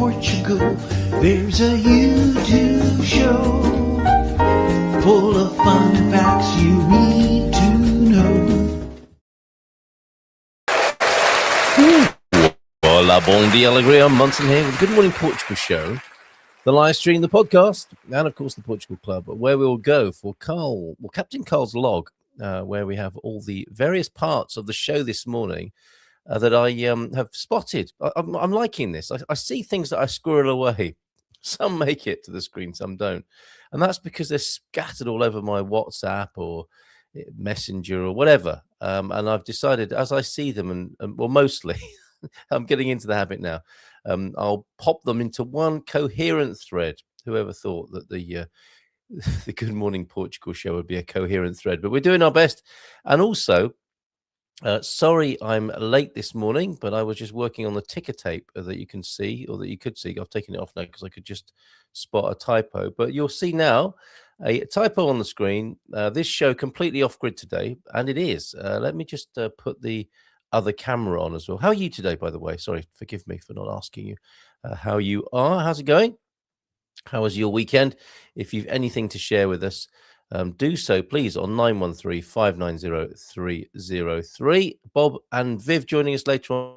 Portugal, there's a YouTube show full of fun facts you need to know. Hola, bon dia, alegria. Munson here with the Good Morning Portugal show, the live stream, the podcast, and of course the Portugal Club, where we will go for Captain Carl's log, where we have all the various parts of the show this morning that I have spotted. I'm liking this. I see things that I squirrel away. Some make it to the screen, some don't. And that's because they're scattered all over my WhatsApp or Messenger or whatever. And I've decided as I see them, and well, mostly, I'm getting into the habit now, I'll pop them into one coherent thread. Whoever thought that the the Good Morning Portugal show would be a coherent thread? But we're doing our best. And also, sorry I'm late this morning, but I was just working on the ticker tape that you can see, or that you could see. I've taken it off now because I could just spot a typo. But you'll see now a typo on the screen. This show completely off grid today, and it is. Let me just put the other camera on as well. How are you today, by the way? Sorry, forgive me for not asking you how you are. How's it going? How was your weekend? If you've anything to share with us, do so, please, on 913-590-303. Bob and Viv joining us later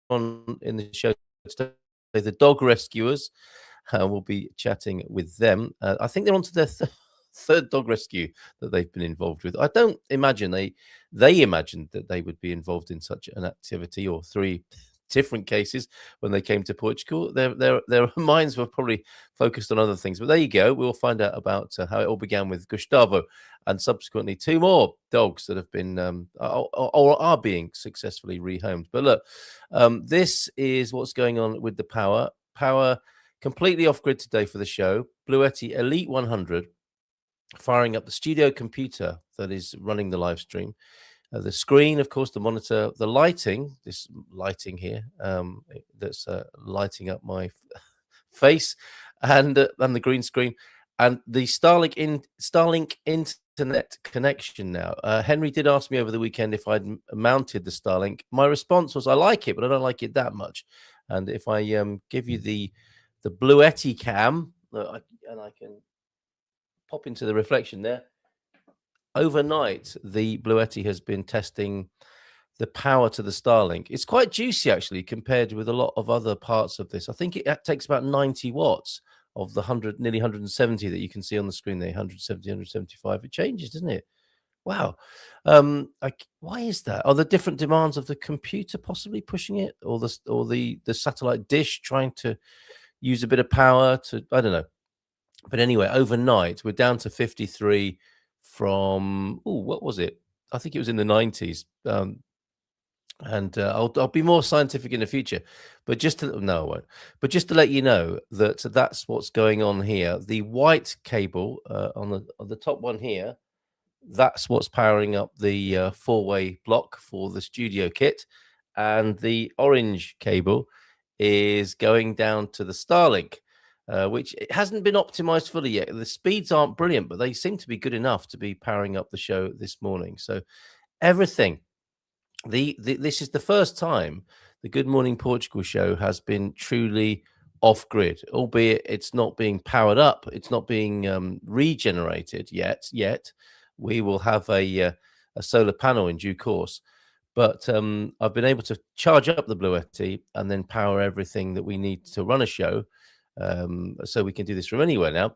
on in the show today. The dog rescuers. We'll be chatting with them. I think they're on to their third dog rescue that they've been involved with. I don't imagine they imagined that they would be involved in such an activity, or three different cases when they came to Portugal. Their minds were probably focused on other things. But there you go. We'll find out about how it all began with Gustavo, and subsequently two more dogs that have been or are being successfully rehomed. But look, this is what's going on with the power completely off grid today for the show. Bluetti Elite 100 firing up the studio computer that is running the live stream. The screen, of course, the monitor, the lighting, this lighting here that's lighting up my face, and the green screen, and the Starlink internet connection now. Henry did ask me over the weekend if I'd mounted the Starlink. My response was, I like it, but I don't like it that much. And if I give you the Bluetti cam, and I can pop into the reflection there. Overnight, the Bluetti has been testing the power to the Starlink. It's quite juicy, actually, compared with a lot of other parts of this. I think it takes about 90 watts of the nearly 170 that you can see on the screen there, 170, 175. It changes, doesn't it? Wow. Why is that? Are the different demands of the computer possibly pushing it, or the satellite dish trying to use a bit of power to, I don't know. But anyway, overnight, we're down to 53 from, what was it? I think it was in the 90s. And I'll be more scientific in the future. But no, I won't. But just to let you know that's what's going on here. The white cable on the top one here, that's what's powering up the four-way block for the studio kit. And the orange cable is going down to the Starlink. Which it hasn't been optimized fully yet. The speeds aren't brilliant, but they seem to be good enough to be powering up the show this morning. So everything, this is the first time the Good Morning Portugal show has been truly off grid, albeit it's not being powered up. It's not being regenerated yet. We will have a solar panel in due course. But I've been able to charge up the Bluetti and then power everything that we need to run a show. So we can do this from anywhere now,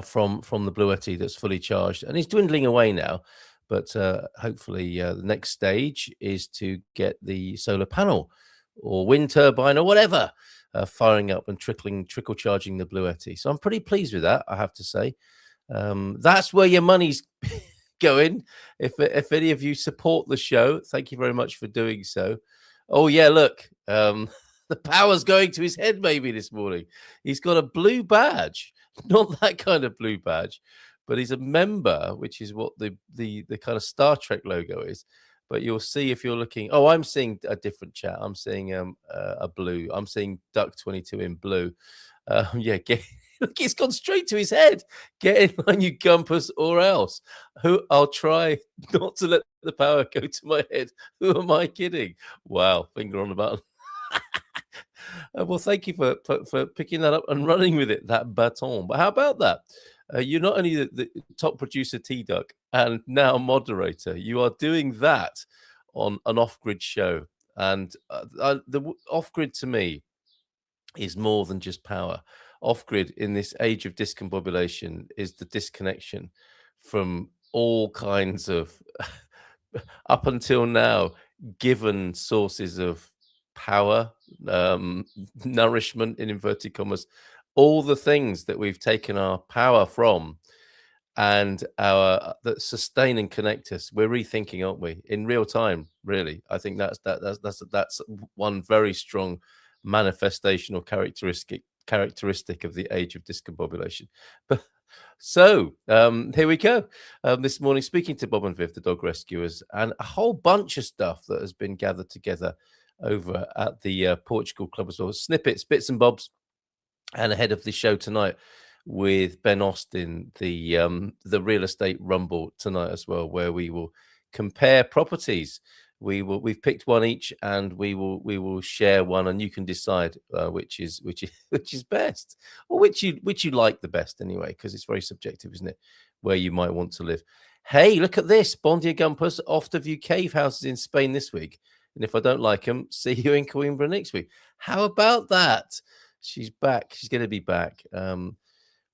from the Bluetti that's fully charged, and it's dwindling away now. But hopefully the next stage is to get the solar panel or wind turbine or whatever firing up and trickle charging the Bluetti. So I'm pretty pleased with that, I have to say. That's where your money's going. If any of you support the show, thank you very much for doing so. Oh yeah, look. The power's going to his head maybe this morning. He's got a blue badge, not that kind of blue badge, but he's a member, which is what the kind of Star Trek logo is. But you'll see if you're looking. Oh, I'm seeing a different chat. I'm seeing a blue. I'm seeing Duck 22 in blue. Yeah, look, it's gone straight to his head. Get in line, you gumpus, or else. I'll try not to let the power go to my head. Who am I kidding? Wow, finger on the button. Well, thank you for picking that up and running with it, that baton. But how about that? You're not only the top producer, T Duck, and now moderator. You are doing that on an off-grid show, and off-grid to me is more than just power. Off-grid in this age of discombobulation is the disconnection from all kinds of up until now given sources of power, um, nourishment in inverted commas, all the things that we've taken our power from and our that sustain and connect us. We're rethinking, aren't we, in real time? Really, I think that's one very strong manifestation or characteristic of the age of discombobulation. But so here we go. This morning, speaking to Bob and Viv, the dog rescuers, and a whole bunch of stuff that has been gathered together over at the Portugal Club as well. Snippets, bits and bobs, and ahead of the show tonight with Ben Austin, the real estate rumble tonight as well, where we will compare properties. We've picked one each, and we will share one, and you can decide which is which is best, or which you like the best anyway, because it's very subjective, isn't it? Where you might want to live. Hey, look at this! Bondia Gumpers off to view cave houses in Spain this week, and if I don't like them, see you in Coimbra next week. How about that? She's back. She's going to be back.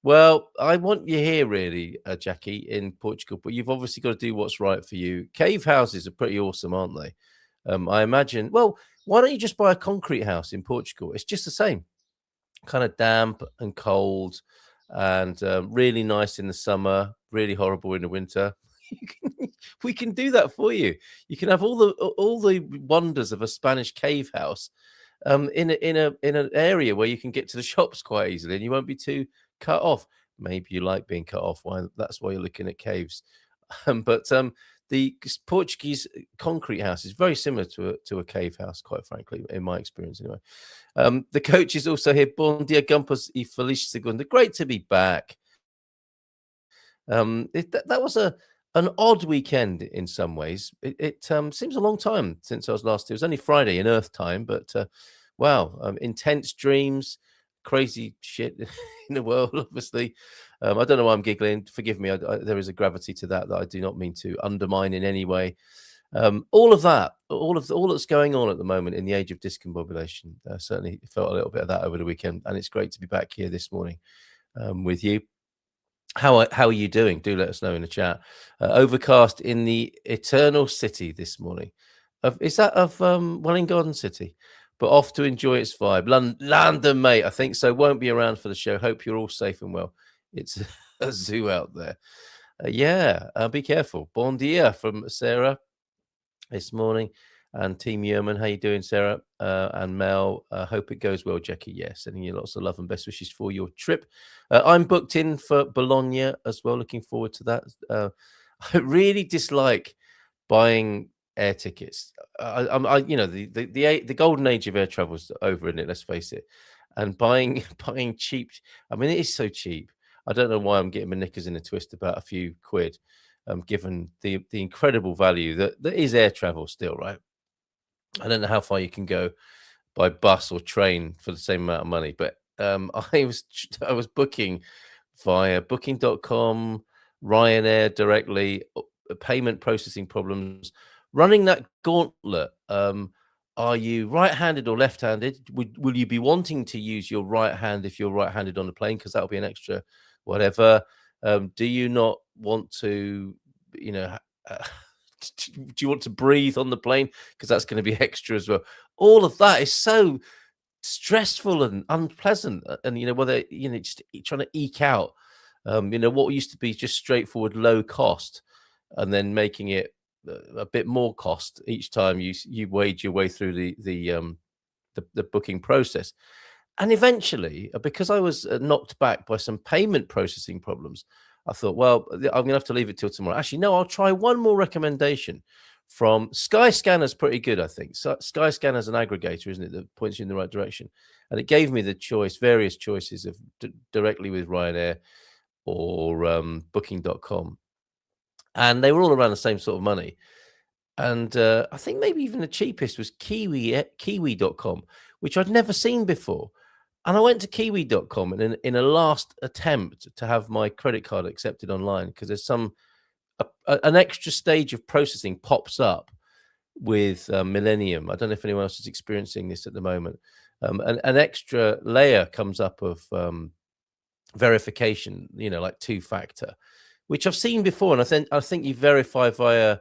Well, I want you here, really, Jackie, in Portugal, but you've obviously got to do what's right for you. Cave houses are pretty awesome, aren't they? I imagine. Well, why don't you just buy a concrete house in Portugal? It's just the same, kind of damp and cold, and really nice in the summer, really horrible in the winter. We can do that for you. You can have all the wonders of a Spanish cave house in an area where you can get to the shops quite easily, and you won't be too cut off. Maybe you like being cut off. That's why you're looking at caves. But the Portuguese concrete house is very similar to a cave house, quite frankly, in my experience anyway. The coach is also here. Bom dia, Gumpers e Feliz Segunda. Great to be back. That was an odd weekend in some ways. It seems a long time since I was last. It was only Friday in Earth time, but wow, intense dreams, crazy shit in the world. Obviously, I don't know why I'm giggling. Forgive me. There is a gravity to that I do not mean to undermine in any way. All of that, all that's going on at the moment in the age of discombobulation, certainly felt a little bit of that over the weekend, and it's great to be back here this morning with you. How are you doing? Do let us know in the chat. Overcast in the Eternal City this morning. Is that of Welling Garden City? But off to enjoy its vibe. London, mate. I think so. Won't be around for the show. Hope you're all safe and well. It's a zoo out there. Be careful. Bon dia from Sarah this morning. And Team Yeoman, how you doing, Sarah? And Mel, hope it goes well, Jackie. Yes, sending you lots of love and best wishes for your trip. I'm booked in for Bologna as well. Looking forward to that. I really dislike buying air tickets. The golden age of air travel is over, isn't it? Let's face it. And buying cheap. I mean, it is so cheap. I don't know why I'm getting my knickers in a twist about a few quid, given the incredible value that is air travel still, right? I don't know how far you can go by bus or train for the same amount of money, but I was booking via booking.com, Ryanair directly, payment processing problems, running that gauntlet. Are you right-handed or left-handed? Will you be wanting to use your right hand if you're right-handed on the plane? Because that'll be an extra whatever. Do you not want to, do you want to breathe on the plane? Because that's going to be extra as well. All of that is so stressful and unpleasant. And, whether, just trying to eke out, what used to be just straightforward low cost and then making it a bit more cost each time you wade your way through the booking process. And eventually, because I was knocked back by some payment processing problems, I thought, well, I'm going to have to leave it till tomorrow. Actually, no, I'll try one more recommendation from Skyscanner's pretty good, I think. So Skyscanner's an aggregator, isn't it, that points you in the right direction. And it gave me the various choices of directly with Ryanair or booking.com. And they were all around the same sort of money. And I think maybe even the cheapest was kiwi.com, which I'd never seen before. And I went to kiwi.com in a last attempt to have my credit card accepted online, because there's an extra stage of processing pops up with Millennium. I don't know if anyone else is experiencing this at the moment. An extra layer comes up of verification, like two-factor, which I've seen before, and I think you verify via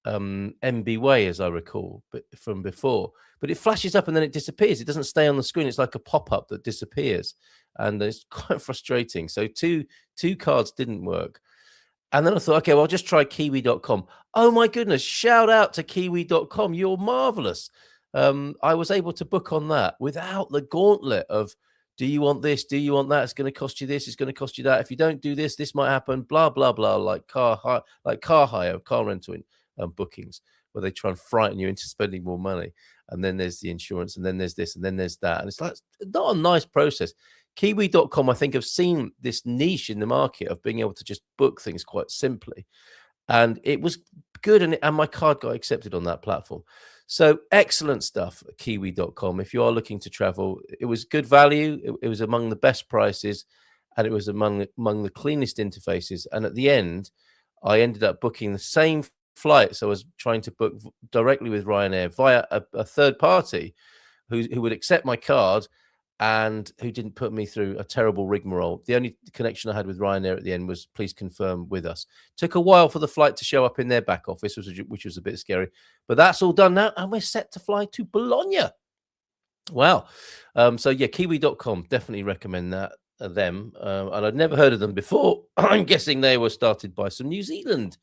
MBWay, as I recall, but from before. But it flashes up and then it disappears. It doesn't stay on the screen. It's like a pop-up that disappears, and it's quite frustrating. So two cards didn't work. And then I thought, okay, well, I'll just try kiwi.com. Oh my goodness, shout out to kiwi.com. You're marvelous. I was able to book on that without the gauntlet of, do you want this? Do you want that? It's going to cost you this. It's going to cost you that. If you don't do this, this might happen. Blah, blah, blah, like car hire, car rental bookings, where they try and frighten you into spending more money. And then there's the insurance, and then there's this, and then there's that. And it's like, not a nice process. Kiwi.com, I think, have seen this niche in the market of being able to just book things quite simply. And it was good, and my card got accepted on that platform. So excellent stuff at kiwi.com. If you are looking to travel, it was good value. It was among the best prices, and it was among the cleanest interfaces. And at the end, I ended up booking the same flight. So I was trying to book directly with Ryanair via a third party who would accept my card, and who didn't put me through a terrible rigmarole. The only connection I had with Ryanair at the end was, please confirm with us. Took a while for the flight to show up in their back office, which was a bit scary. But that's all done now, and we're set to fly to Bologna. Wow. So yeah, kiwi.com, definitely recommend that, them. And I'd never heard of them before. I'm guessing they were started by some New Zealand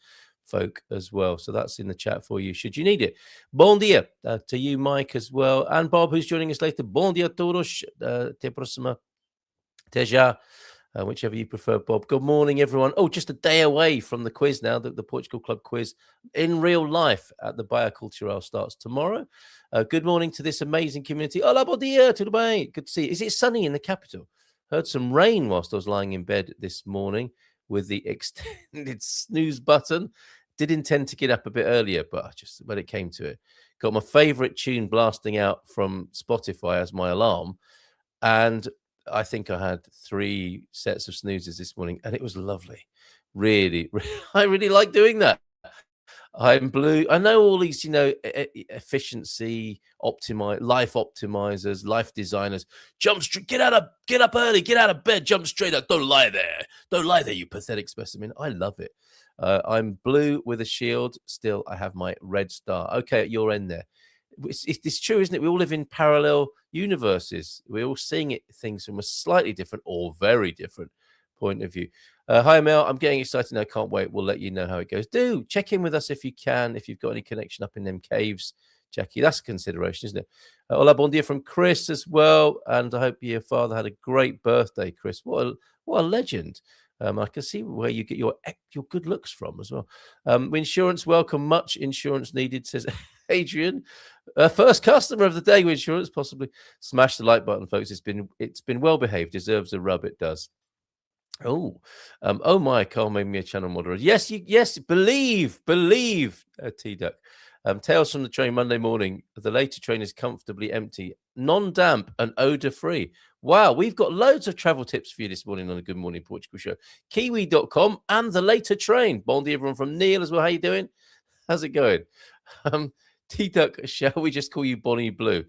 folk as well. So that's in the chat for you, should you need it. Bon dia to you, Mike, as well. And Bob, who's joining us later. Bon dia a todos. Te próxima. Te já. Whichever you prefer, Bob. Good morning, everyone. Oh, just a day away from the quiz now, the Portugal Club quiz in real life at the Baía Cultural starts tomorrow. Good morning to this amazing community. Olá, bom dia, tudo bem? Good to see you. Is it sunny in the capital? Heard some rain whilst I was lying in bed this morning with the extended snooze button. Did intend to get up a bit earlier, but just when it came to it, got my favorite tune blasting out from Spotify as my alarm. And I think I had 3 sets of snoozes this morning, and it was lovely. Really, I really like doing that. I'm blue. I know all these, efficiency life optimizers, life designers. Get up early, get out of bed, jump straight up. Don't lie there, you pathetic specimen. I love it. I'm blue with a shield. Still, I have my red star. Okay, at your end there. It's true, isn't it? We all live in parallel universes. We're all seeing things from a slightly different or very different point of view. Hi, Mel. I'm getting excited. I can't wait. We'll let you know how it goes. Do check in with us if you can, if you've got any connection up in them caves, Jackie. That's a consideration, isn't it? Hola, bon dia from Chris as well. And I hope your father had a great birthday, Chris. What a legend. I can see where you get your good looks from as well. Insurance, welcome. Much insurance needed, says Adrian. First customer of the day with insurance, possibly. Smash the like button, folks. It's been well behaved. Deserves a rub. It does. Oh my! Carl made me a channel moderator. Yes, believe, T-Duck. Tales from the train Monday morning. The later train is comfortably empty, non-damp and odor-free. Wow, we've got loads of travel tips for you this morning on the Good Morning Portugal show. Kiwi.com and the later train. Bon dia, everyone from Neil as well. How you doing? How's it going? T-Duck, shall we just call you Bonnie Blue?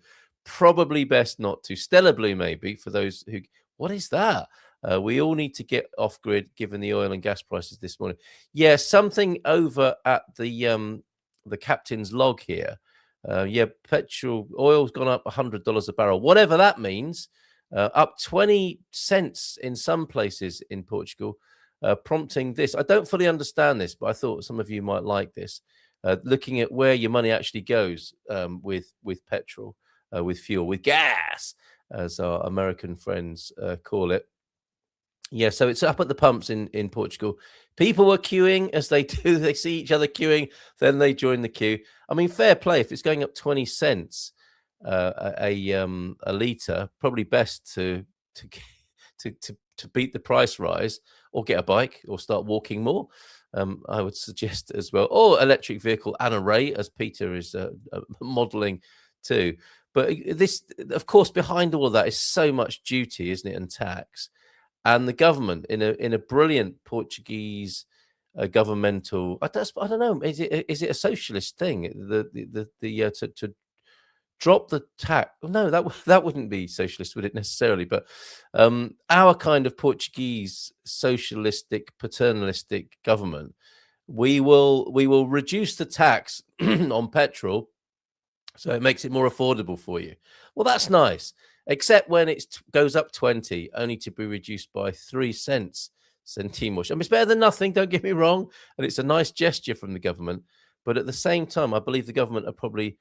Probably best not to. Stella Blue, maybe, for those who... What is that? We all need to get off grid given the oil and gas prices this morning. Yeah, something over at the captain's log here. Oil's gone up $100 a barrel, whatever that means. Up 20 cents in some places in Portugal, prompting this. I don't fully understand this, but I thought some of you might like this. Looking at where your money actually goes with petrol, with fuel, with gas, as our American friends call it. Yeah, so it's up at the pumps in Portugal. People were queuing as they do. They see each other queuing, then they join the queue. I mean, fair play. If it's going up 20 cents a litre, probably best to beat the price rise or get a bike or start walking more. I would suggest as well, or electric vehicle and array, as Peter is modelling too. But this, of course, behind all of that is so much duty, isn't it, and tax, and the government in a brilliant Portuguese governmental. I don't know. Is it a socialist thing? To drop the tax. No, that wouldn't be socialist, would it necessarily? But our kind of Portuguese socialistic, paternalistic government, we will reduce the tax on petrol, so it makes it more affordable for you. Well, that's nice, except when it goes up 20, only to be reduced by 3 cents centimos. I mean, it's better than nothing. Don't get me wrong, and it's a nice gesture from the government. But at the same time, I believe the government are probably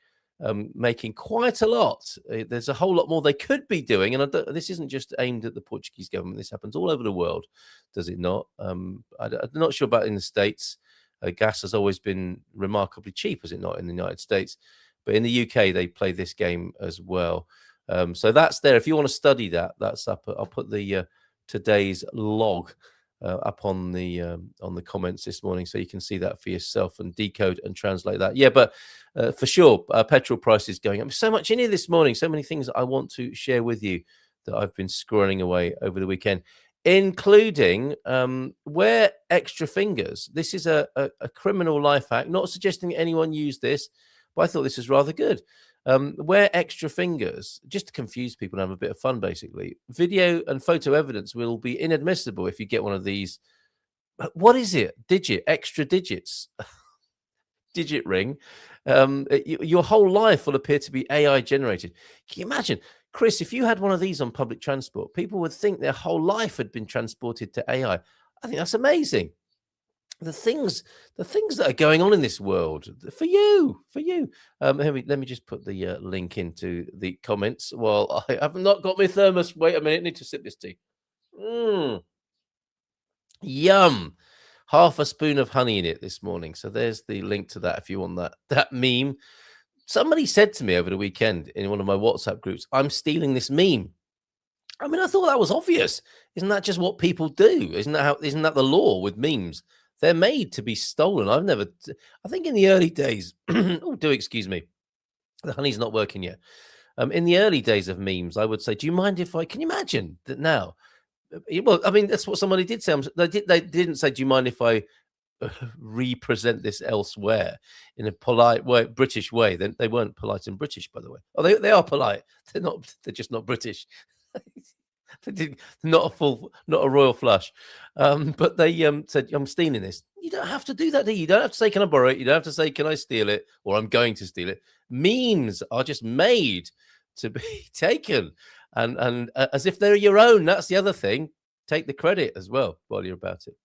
making quite a lot. There's a whole lot more they could be doing, and this isn't just aimed at the Portuguese government. This happens all over the world, does it not? I'm not sure about in the States. Gas has always been remarkably cheap, is it not, in the United States? But in the UK, they play this game as well. So that's there. If you want to study that, that's up. I'll put the today's log up on the comments this morning, so you can see that for yourself and decode and translate that. Yeah, but for sure, petrol prices going up. So much in here this morning. So many things that I want to share with you that I've been scrolling away over the weekend, including wear extra fingers. This is a criminal life hack. Not suggesting anyone use this, but I thought this was rather good. Wear extra fingers, just to confuse people and have a bit of fun, basically. Video and photo evidence will be inadmissible if you get one of these. What is it? Extra digits. Digit ring. Your whole life will appear to be AI generated. Can you imagine, Chris, if you had one of these on public transport, people would think their whole life had been transported to AI. I think that's amazing. The things that are going on in this world for you. Let me just put the link into the comments while I have not got my thermos. Wait a minute, I need to sip this tea. Yum. Half a spoon of honey in it this morning. So there's the link to that if you want that meme. Somebody said to me over the weekend in one of my WhatsApp groups, I'm stealing this meme. I mean, I thought that was obvious. Isn't that just what people do? Isn't that the law with memes? They're made to be stolen. I think in the early days, excuse me. The honey's not working yet. In the early days of memes, I would say, do you mind if can you imagine that now? Well, I mean, that's what somebody did say. They didn't say, do you mind if I represent this elsewhere in a polite way, British way? Then they weren't polite and British, by the way. Oh, they are polite. They're just not British. They did not a royal flush. But they said, I'm stealing this. You don't have to do that, do you? You don't have to say, can I borrow it? You don't have to say, can I steal it? Or I'm going to steal it. Memes are just made to be taken and as if they're your own. That's the other thing. Take the credit as well while you're about it.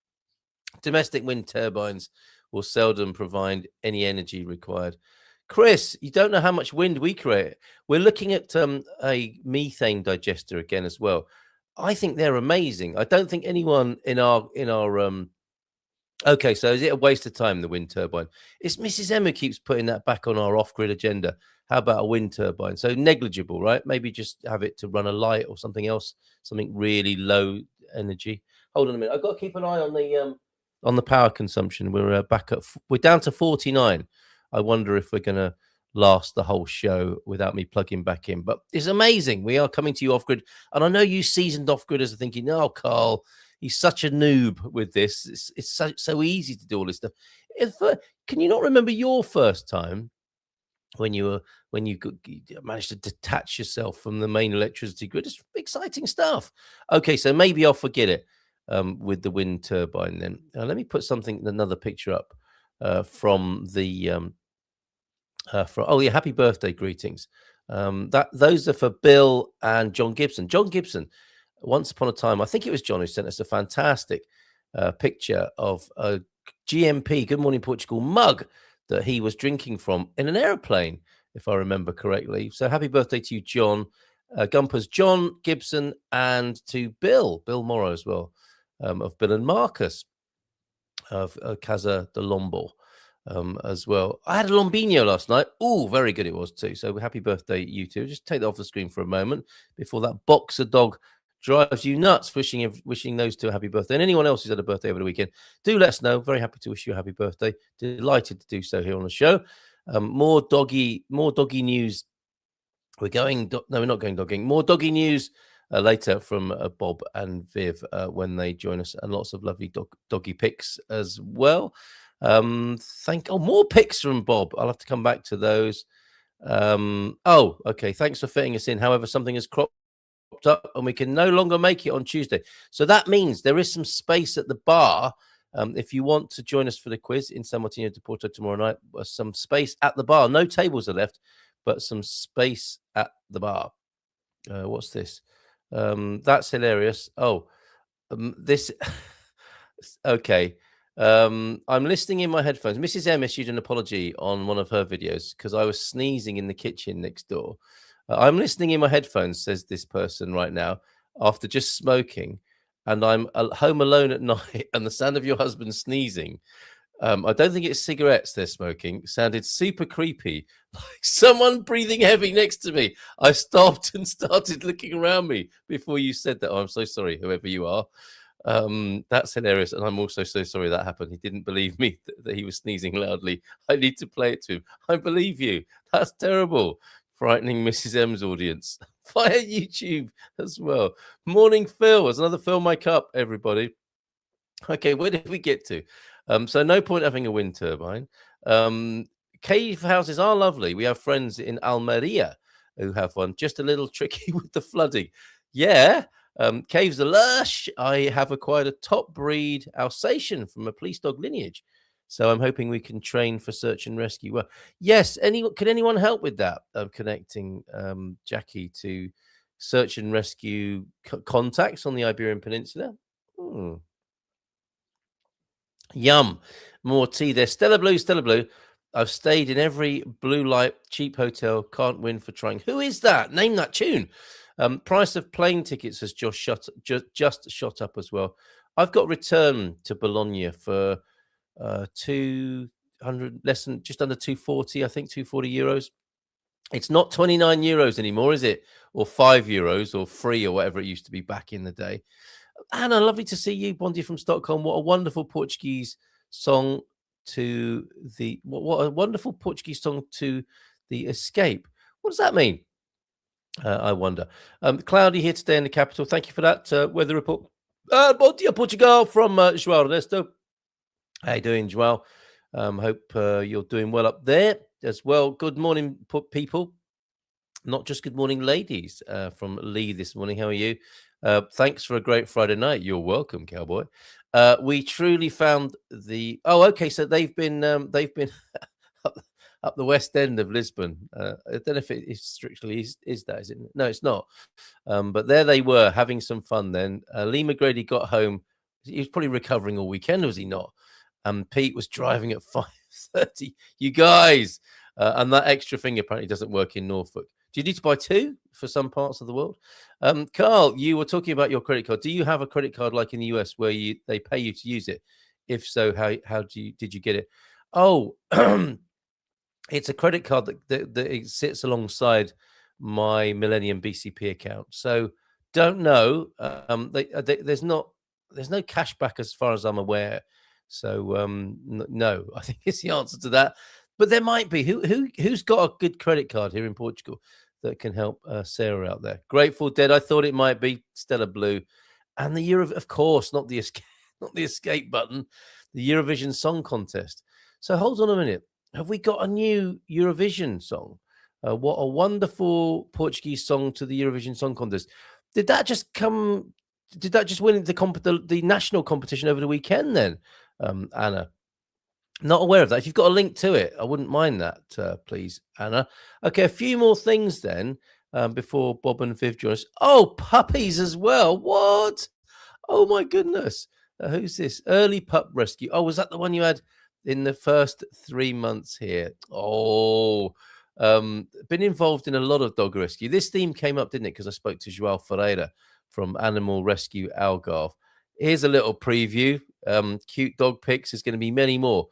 Domestic wind turbines will seldom provide any energy required. Chris, you don't know how much wind we create. We're looking at a methane digester again as well. I think they're amazing. I don't think anyone in our okay, so is it a waste of time, the wind turbine? It's Mrs. M who keeps putting that back on our off-grid agenda. How about a wind turbine? So negligible, right? Maybe just have it to run a light or something else, something really low energy. Hold on a minute. I've got to keep an eye on the power consumption. We're we're down to 49. I wonder if we're going to last the whole show without me plugging back in. But it's amazing. We are coming to you off-grid. And I know you seasoned off-gridders are thinking, oh, Carl, he's such a noob with this. It's so easy to do all this stuff. Can you not remember your first time when you managed to detach yourself from the main electricity grid? It's exciting stuff. Okay, so maybe I'll forget it with the wind turbine then. Let me put another picture up from the happy birthday greetings. Those are for Bill and John Gibson. John Gibson, once upon a time, I think it was John who sent us a fantastic picture of a GMP, Good Morning Portugal mug that he was drinking from in an aeroplane, if I remember correctly. So happy birthday to you, John. Gumpers, John Gibson, and to Bill Morrow as well, of Bill and Marcus of Casa de Lombo as well. I had a Lombino last night. Oh, very good it was too. So happy birthday, you two. Just take that off the screen for a moment before that boxer dog drives you nuts. Wishing those two a happy birthday, and anyone else who's had a birthday over the weekend, do let us know. Very happy to wish you a happy birthday. Delighted to do so here on the show. More doggy news. We're going. No, we're not going dogging. More doggy news later from Bob and Viv when they join us, and lots of lovely doggy pics as well. More pics from Bob. I'll have to come back to those. Okay. Thanks for fitting us in. However, something has cropped up and we can no longer make it on Tuesday. So that means there is some space at the bar. If you want to join us for the quiz in San Martino de Porto tomorrow night, some space at the bar. No tables are left, but some space at the bar. What's this? That's hilarious. This. Okay. I'm listening in my headphones. Mrs. M issued an apology on one of her videos because I was sneezing in the kitchen next door. I'm listening in my headphones, says this person right now, after just smoking, and I'm home alone at night, and the sound of your husband sneezing. I don't think it's cigarettes they're smoking. Sounded super creepy, like someone breathing heavy next to me. I stopped and started looking around me before you said that. Oh, I'm so sorry, whoever you are. That's hilarious, and I'm also so sorry that happened. He didn't believe me that he was sneezing loudly. I need to play it to him. I believe you. That's terrible. Frightening Mrs. M's audience via YouTube as well. Morning Phil. There's another Fill My Cup, everybody. Okay, where did we get to? So no point having a wind turbine. Cave houses are lovely. We have friends in Almeria who have one. Just a little tricky with the flooding. Yeah. Caves are lush. I have acquired a top breed Alsatian from a police dog lineage. So I'm hoping we can train for search and rescue. Well, yes. Can anyone help with that? Connecting Jackie to search and rescue contacts on the Iberian Peninsula. Yum. More tea there. Stella Blue, Stella Blue. I've stayed in every blue light cheap hotel. Can't win for trying. Who is that? Name that tune. Price of plane tickets has just shot up as well. I've got return to Bologna for 200, less than, just under 240, I think 240 euros. It's not 29 euros anymore, is it? Or 5 euros or free or whatever it used to be back in the day. Anna, lovely to see you. Bondi from Stockholm. What a wonderful Portuguese song to the what a wonderful Portuguese song to the escape. What does that mean? I wonder. Cloudy here today in the capital. Thank you for that weather report. Bom dia, Portugal from João Ernesto. How you doing, João? Hope you're doing well up there as well. Good morning, people. Not just good morning, ladies, from Lee this morning. How are you? Thanks for a great Friday night. You're welcome, cowboy. We truly found the. Oh, okay. So they've been up the west end of Lisbon. I don't know if it is strictly is that, is it? No, it's not. But there they were having some fun. Then Lee McGrady got home. He was probably recovering all weekend, was he not? Pete was driving at 5:30. You guys, and that extra thing apparently doesn't work in Norfolk. Do you need to buy two for some parts of the world? Carl, you were talking about your credit card. Do you have a credit card like in the US where they pay you to use it? If so, how did you get it? Oh, it's a credit card that it sits alongside my Millennium BCP account. So don't know. There's no cash back as far as I'm aware. So no, I think it's the answer to that. But there might be. Who's got a good credit card here in Portugal that can help Sarah out there? Grateful Dead. I thought it might be Stella Blue, and the year of course, not the escape button, the Eurovision Song Contest. So hold on a minute. Have we got a new Eurovision song? What a wonderful Portuguese song to the Eurovision Song Contest. Did that just win the national competition over the weekend then, Anna? Not aware of that. If you've got a link to it, I wouldn't mind that, please, Anna. Okay, a few more things then before Bob and Viv join us. Oh, puppies as well. What? Oh, my goodness. Who's this? Early Pup Rescue. Oh, was that the one you had in the first 3 months here? Oh, been involved in a lot of dog rescue. This theme came up, didn't it? Because I spoke to João Ferreira from Animal Rescue Algarve. Here's a little preview. Cute dog pics. There's going to be many more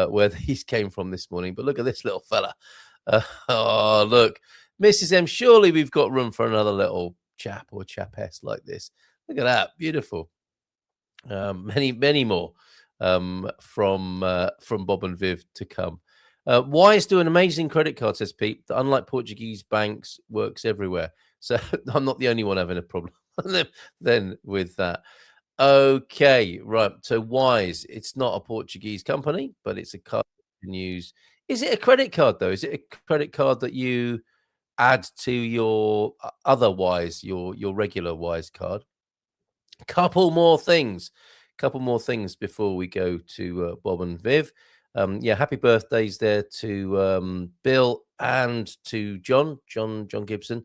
where these came from this morning. But look at this little fella. Oh, look. Mrs. M, surely we've got room for another little chap or chapess like this. Look at that, beautiful. Many more from Bob and Viv to come. Wise do an amazing credit card, says Pete, that unlike Portuguese banks, works everywhere. So I'm not the only one having a problem then with that. Okay, right. So Wise, it's not a Portuguese company, but it's a card you can use. Is it a credit card though? Is it a credit card that you add to your other Wise, your regular Wise card? Couple more things before we go to Bob and Viv. Yeah, happy birthdays there to Bill and to John Gibson.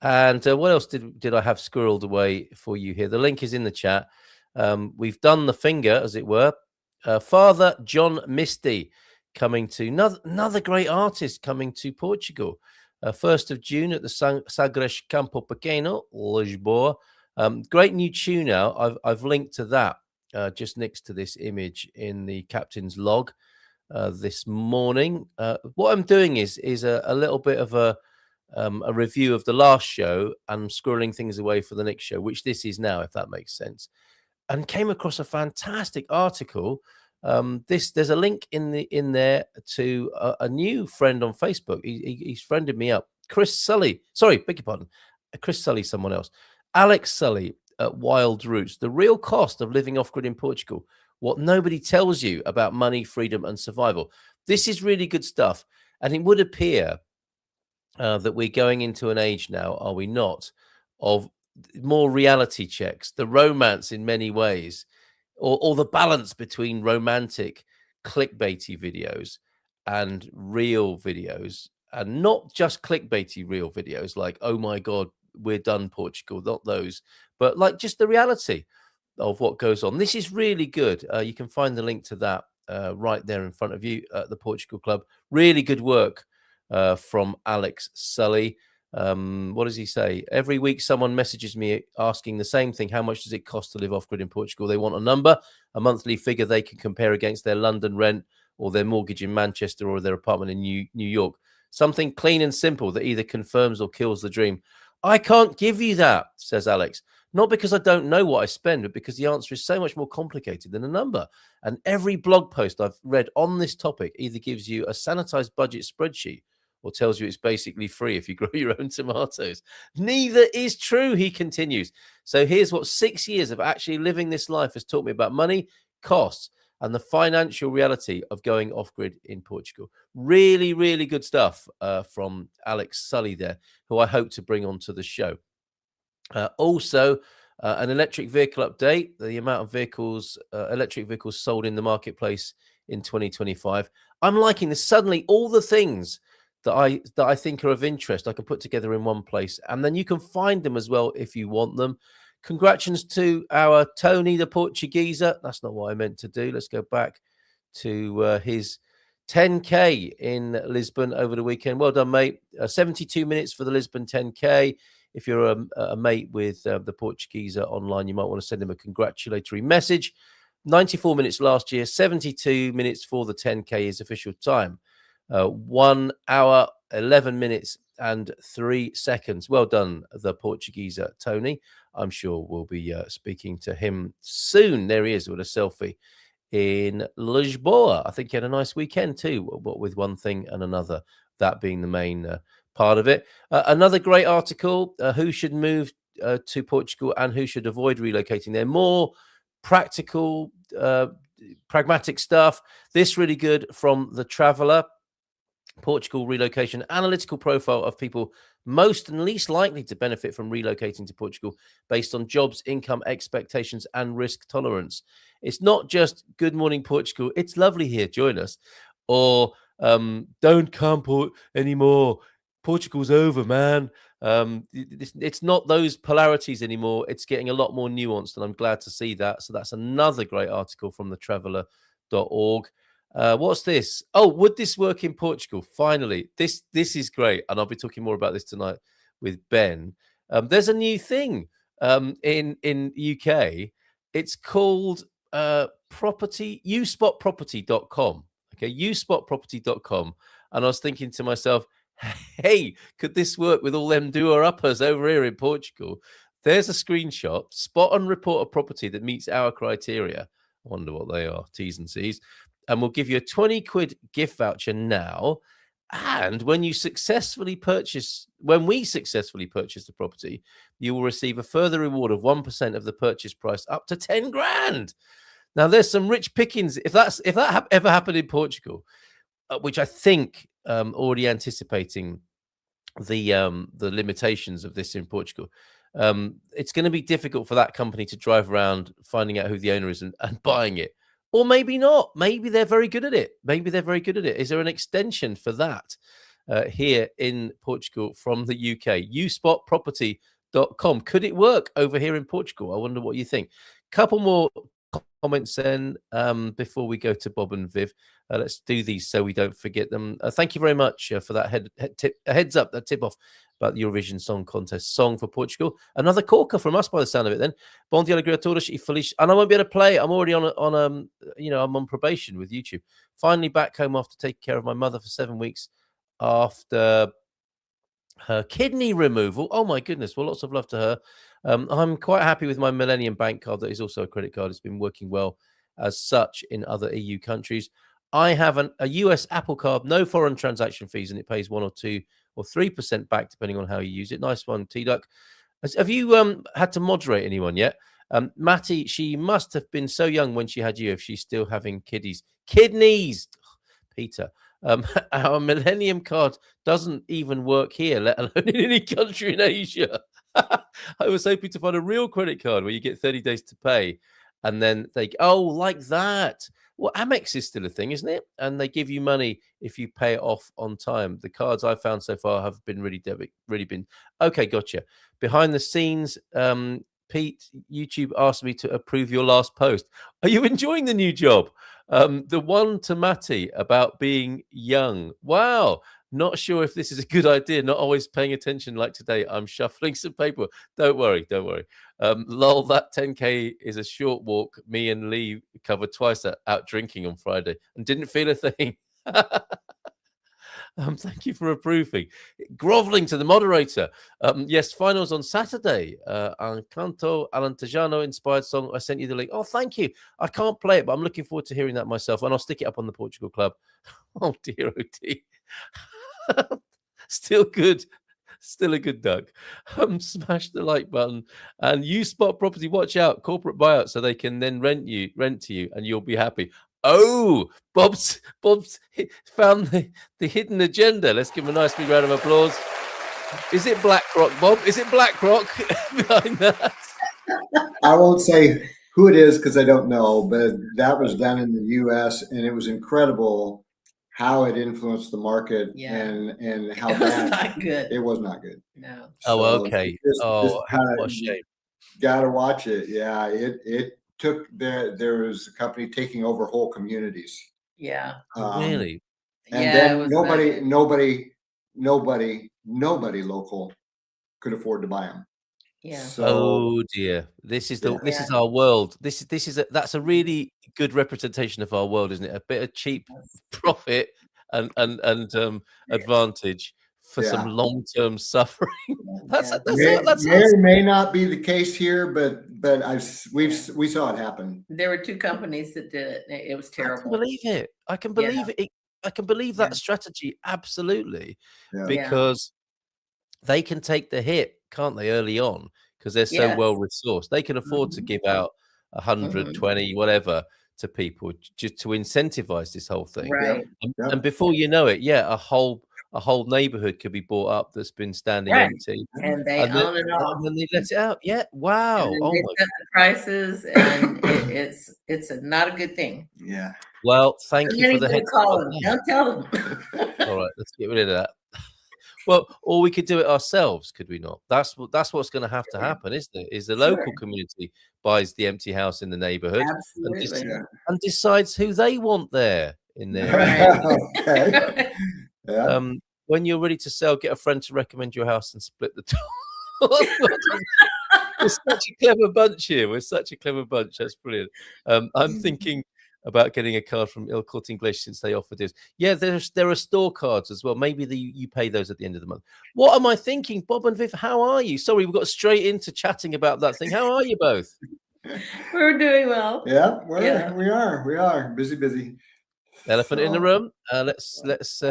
And what else did I have squirreled away for you here? The link is in the chat. We've done the finger, as it were. Father John Misty coming to another great artist coming to Portugal. 1st of June at the Sagres Campo Pequeno, Lisboa. Great new tune out. I've linked to that just next to this image in the captain's log this morning. What I'm doing is a little bit of a review of the last show and squirreling things away for the next show, which this is now, if that makes sense. And came across a fantastic article. There's a link in there to a new friend on Facebook. He's friended me up. Chris Sully. Sorry, beg your pardon. Chris Sully, someone else. Alex Sully at Wild Roots. The real cost of living off-grid in Portugal. What nobody tells you about money, freedom, and survival. This is really good stuff. And it would appear that we're going into an age now, are we not, of more reality checks, the romance in many ways, or the balance between romantic clickbaity videos and real videos, and not just clickbaity real videos like, oh my God, we're done Portugal, not those, but like just the reality of what goes on. This is really good. You can find the link to that right there in front of you at the Portugal Club. Really good work from Alex Sully. What does he say? Every week someone messages me asking the same thing. How much does it cost to live off-grid in Portugal? They want a number, a monthly figure they can compare against their London rent or their mortgage in Manchester or their apartment in New York. Something clean and simple that either confirms or kills the dream. I can't give you that, says Alex. Not because I don't know what I spend, but because the answer is so much more complicated than a number. And every blog post I've read on this topic either gives you a sanitized budget spreadsheet or tells you it's basically free if you grow your own tomatoes. Neither is true, he continues. So here's what 6 years of actually living this life has taught me about money, costs, and the financial reality of going off-grid in Portugal. Really, really good stuff from Alex Sully there, who I hope to bring onto the show. Also, an electric vehicle update, the amount of electric vehicles sold in the marketplace in 2025. I'm liking this. Suddenly, all the things that I think are of interest, I can put together in one place, and then you can find them as well if you want them. Congratulations to our Tony the Portugueser. That's not what I meant to do. Let's go back to his 10K in Lisbon over the weekend. Well done, mate. 72 minutes for the Lisbon 10K. If you're a mate with the Portugueser online, you might want to send him a congratulatory message. 94 minutes last year, 72 minutes for the 10K is official time. 1 hour, 11 minutes and 3 seconds. Well done, the Portugueser, Tony. I'm sure we'll be speaking to him soon. There he is with a selfie in Lisboa. I think he had a nice weekend too, what with one thing and another, that being the main part of it. Another great article, who should move to Portugal and who should avoid relocating there. More practical, pragmatic stuff. This really good from The Traveller. Portugal relocation analytical profile of people most and least likely to benefit from relocating to Portugal based on jobs, income, expectations, and risk tolerance. It's not just good morning, Portugal. It's lovely here. Join us. Or don't come anymore. Portugal's over, man. It's not those polarities anymore. It's getting a lot more nuanced, and I'm glad to see that. So that's another great article from thetraveller.org. What's this? Oh, would this work in Portugal? Finally, this is great, and I'll be talking more about this tonight with Ben. There's a new thing in UK. It's called uspotproperty.com. Okay, uspotproperty.com. And I was thinking to myself, hey, could this work with all them doer-uppers over here in Portugal? There's a screenshot, spot on report a property that meets our criteria. I wonder what they are, T's and C's. And we'll give you a 20 quid gift voucher now. And when we successfully purchase the property, you will receive a further reward of 1% of the purchase price up to 10 grand. Now, there's some rich pickings. If that ever happened in Portugal, which I think already anticipating the limitations of this in Portugal, it's going to be difficult for that company to drive around finding out who the owner is and buying it. Or maybe not. Maybe they're very good at it. Is there an extension for that here in Portugal from the UK? uspotproperty.com. Could it work over here in Portugal? I wonder what you think. Couple more comments then before we go to Bob and Viv. Let's do these so we don't forget them. Thank you very much for that heads up, that tip off about the Eurovision Song Contest song for Portugal. Another corker from us by the sound of it then. Bom dia, alegria a todos e feliz. And I won't be able to play it. I'm already I'm on probation with YouTube. Finally back home after taking care of my mother for 7 weeks after her kidney removal. Oh my goodness. Well, lots of love to her. I'm quite happy with my Millennium Bank card that is also a credit card. It's been working well as such in other EU countries. I have a US Apple card, no foreign transaction fees, and it pays 1 or 2 or 3% back depending on how you use it. Nice one, T-Duck. Have you had to moderate anyone yet? Matty, she must have been so young when she had you if she's still having kidneys. Peter. Our Millennium card doesn't even work here, let alone in any country in Asia. I was hoping to find a real credit card where you get 30 days to pay and then like that. Well, Amex is still a thing, isn't it? And they give you money if you pay it off on time. The cards I've found so far have been really been. Okay, gotcha. Behind the scenes, Pete, YouTube asked me to approve your last post. Are you enjoying the new job? The one to Matty about being young. Wow. Not sure if this is a good idea. Not always paying attention like today. I'm shuffling some paper. Don't worry. Lol, that 10K is a short walk. Me and Lee covered twice out drinking on Friday and didn't feel a thing. Thank you for approving. Groveling to the moderator. Yes, finals on Saturday. Encanto Alan Tejano inspired song. I sent you the link. Oh, thank you. I can't play it, but I'm looking forward to hearing that myself. And I'll stick it up on the Portugal Club. Oh, dear, oh, dear. Still good. Still a good duck. Smash the like button and use Spot Property. Watch out, corporate buyout, so they can then rent to you, and you'll be happy. Oh, Bob's found the hidden agenda. Let's give him a nice big round of applause. Is it BlackRock, Bob? Is it BlackRock behind that? I won't say who it is because I don't know, but that was done in the U.S. and it was incredible how it influenced the market and how it was not good. It was not good. No. Oh, okay. What a shame. Gotta watch it. Yeah, it took there was a company taking over whole communities. Yeah. Really? And then nobody local could afford to buy them. Yeah. So, oh dear, this is our world. That's a really good representation of our world, isn't it? A bit of cheap profit and advantage for some long-term suffering. That may not be the case here, but we saw it happen. There were 2 companies that did it. It was terrible. I can believe it. I can believe that strategy absolutely, because they can take the hit, can't they, early on, because they're so well resourced. They can afford to give out 120 whatever to people just to incentivize this whole thing. Right. And before you know it, a whole neighborhood could be bought up that's been standing empty, and they own it all, and then they let it out. Yeah, wow. And they set the prices, and it's not a good thing. Yeah. Well, thank you for the heads up. Don't tell them. All right, let's get rid of that. Well, or we could do it ourselves, could we not? That's what's going to have to happen, isn't it? Is the local community buys the empty house in the neighborhood and decides who they want there in there. Okay. Yeah. When you're ready to sell, get a friend to recommend your house and split the top. We're such a clever bunch here. We're such a clever bunch. That's brilliant. I'm thinking about getting a card from Il Corte Inglés since they offered this. Yeah, there are store cards as well. Maybe you pay those at the end of the month. What am I thinking? Bob and Viv, how are you? Sorry, we got straight into chatting about that thing. How are you both? We're doing well. Yeah, we are busy. Elephant in the So, room. Let's it's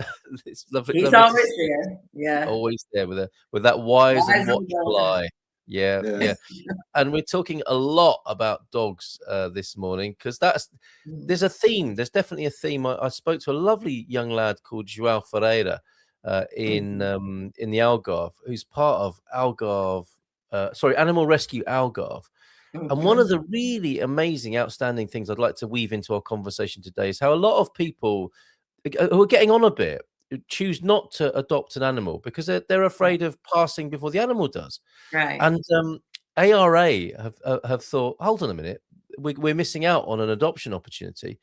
lovely. He's lovely to always see there. Yeah. always there with that wise and Wise and watchful well eye. Yeah, Yeah. yeah. And we're talking a lot about dogs this morning because there's a theme. There's definitely a theme. I spoke to a lovely young lad called João Ferreira in the Algarve, who's part of Animal Rescue Algarve. And one of the really amazing, outstanding things I'd like to weave into our conversation today is how a lot of people who are getting on a bit choose not to adopt an animal because they're afraid of passing before the animal does. Right. And ARA have thought, hold on a minute, we're missing out on an adoption opportunity.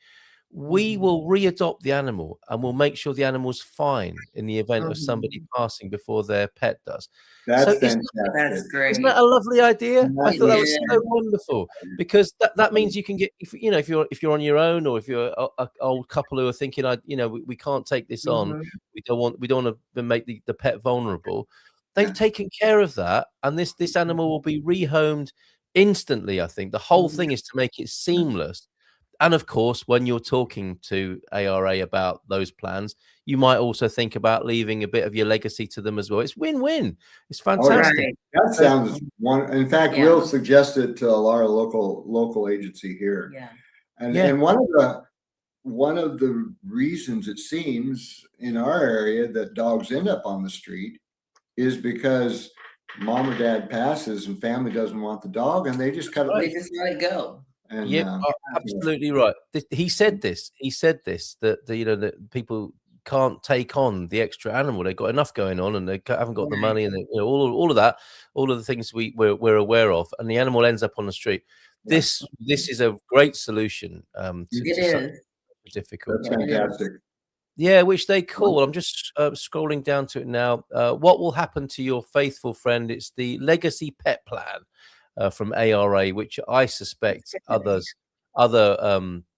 We will re-adopt the animal and we'll make sure the animal's fine in the event of somebody passing before their pet does. That's Isn't great. that a lovely idea? I thought that was Yeah. so wonderful because that means you can get if you're on your own or if you're a old couple who are thinking we can't take this on, we don't want to make the pet vulnerable. They've taken care of that, and this animal will be rehomed instantly. I think the whole thing is to make it seamless. And of course, when you're talking to ARA about those plans, you might also think about leaving a bit of your legacy to them as well. It's win-win. It's fantastic. Right. That sounds one. In fact, Yeah. we'll suggest it to our local agency here. Yeah. And one of the reasons it seems in our area that dogs end up on the street is because mom or dad passes and family doesn't want the dog and they just cut it. They just let it go. And, Absolutely right. He said this. That that people can't take on the extra animal. They've got enough going on, and they haven't got the money, and all of that, all of the things we're aware of, and the animal ends up on the street. This is a great solution. It is difficult. That's fantastic. Yeah, which they call. I'm just scrolling down to it now. What will happen to your faithful friend? It's the Legacy Pet Plan. From ARA, which I suspect other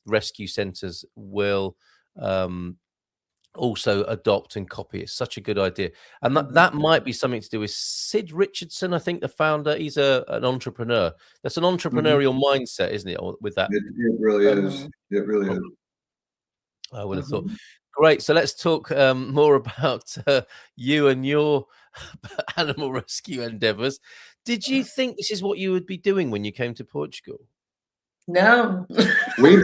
rescue centres will also adopt and copy. It's such a good idea, and that might be something to do with Sid Richardson. I think the founder. He's an entrepreneur. That's an entrepreneurial mindset, isn't it? With that, it really is. It really is. I would have thought. Great. So let's talk more about you and your animal rescue endeavours. Did you think this is what you would be doing when you came to Portugal? No. We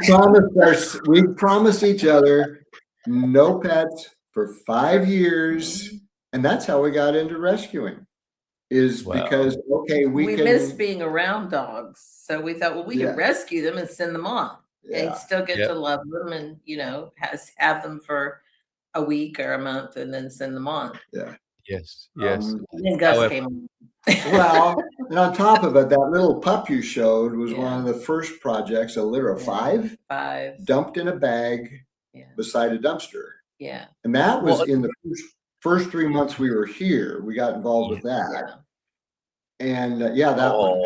promised each other no pets for 5 years, and that's how we got into rescuing. Because we miss being around dogs, so we thought, well, we can rescue them and send them on, and still get to love them, and have them for a week or a month, and then send them on. Yeah. Yes. And Gus came on. Well, and on top of it, that little pup you showed was one of the first projects, a litter of five dumped in a bag beside a dumpster. Yeah. And that was in the first 3 months we were here. We got involved with that. And that one.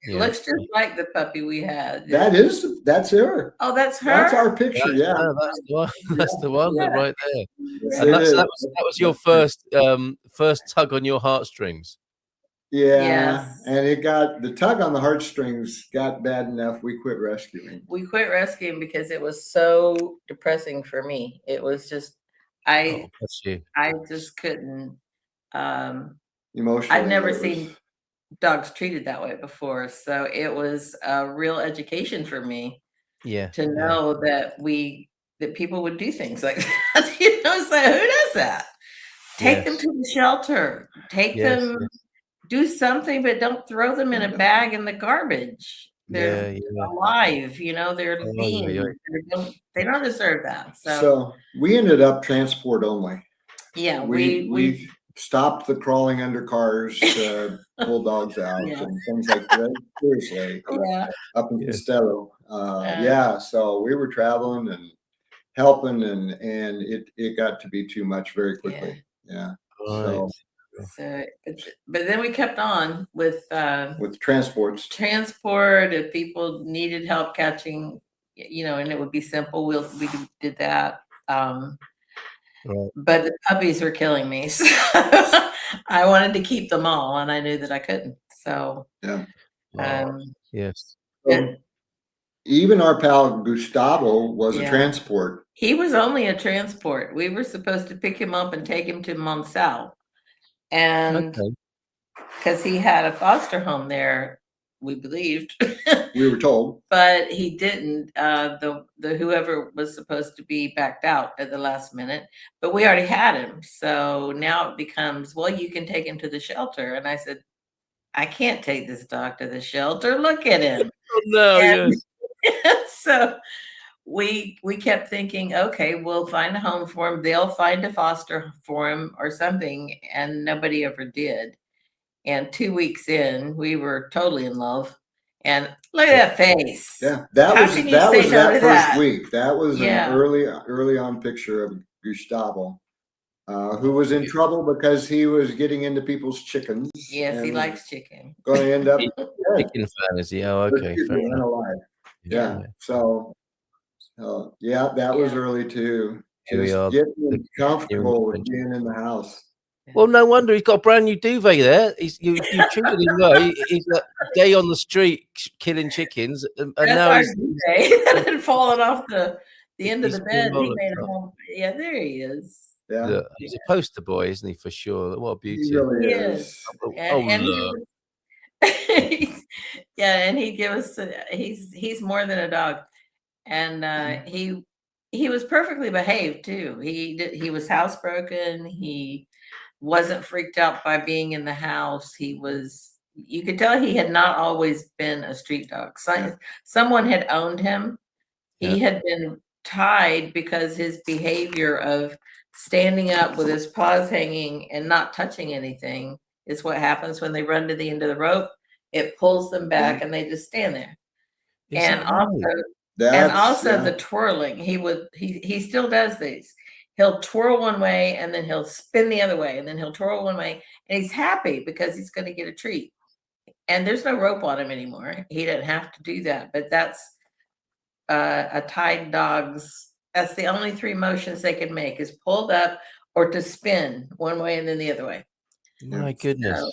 It looks just like the puppy we had. That's her. Oh, that's her? That's our picture, That's the one. That's the one right there. Yes, and that was your first tug on your heartstrings. Yeah. Yes. And the tug on the heartstrings got bad enough we quit rescuing. We quit rescuing because it was so depressing for me. It was just I just couldn't emotionally. I'd never seen dogs treated that way before. So it was a real education for me to know that people would do things like that. It's like, who does that? Take them to the shelter. Take them, do something, but don't throw them in a bag in the garbage. They're alive, they're beings. They don't deserve that. So we ended up transport only. Yeah, we stopped the crawling under cars to pull dogs out and things like that. Seriously, up in Costello. So we were traveling and helping, and it got to be too much very quickly. But then we kept on with transport. If people needed help catching and it would be simple. We did that. Right. But the puppies were killing me. So I wanted to keep them all, and I knew that I couldn't. So Yeah. Yes. So even our pal Gustavo was a Yeah. transport. He was only a transport. We were supposed to pick him up and take him to Monsal. And Okay. because he had a foster home there, we believed. We were told. But he didn't. The whoever was supposed to be backed out at the last minute, but we already had him. So now it becomes, well, you can take him to the shelter. And I said, I can't take this dog to the shelter. Look at him. Oh, no, And yes. so we kept thinking, okay, we'll find a home for him. They'll find a foster for him or something. And nobody ever did. And 2 weeks in, we were totally in love. And look at that face. Yeah, that How was can you that say was no that to first that? week. That was Yeah. an early on picture of Gustavo, who was in trouble because he was getting into people's chickens. Yes, he likes chicken. Going to end up Chicken fan, is he? Oh, okay. Fair enough. alive. Yeah. So yeah, that was early too. Here we Just are. getting comfortable with adventure. being in the house. Well, no wonder he's got a brand new duvet there. You treated him well. He's a day on the street killing chickens, and now he's had fallen off the end of the bed. He made a home. Yeah, there he is. Yeah, he's a poster boy, isn't he? For sure. What a beauty! He really is. And he gave us. He's more than a dog, and he was perfectly behaved too. He was housebroken. He wasn't freaked out by being in the house. You could tell he had not always been a street dog. Someone had owned him. He had been tied because his behavior of standing up with his paws hanging and not touching anything is what happens when they run to the end of the rope. It pulls them back and they just stand there. Also the twirling. He still does these. He'll twirl one way and then he'll spin the other way and then he'll twirl one way, and he's happy because he's going to get a treat. And there's no rope on him anymore. He didn't have to do that, but that's a tied dog's. That's the only 3 motions they can make is pulled up or to spin one way and then the other way. My goodness. So,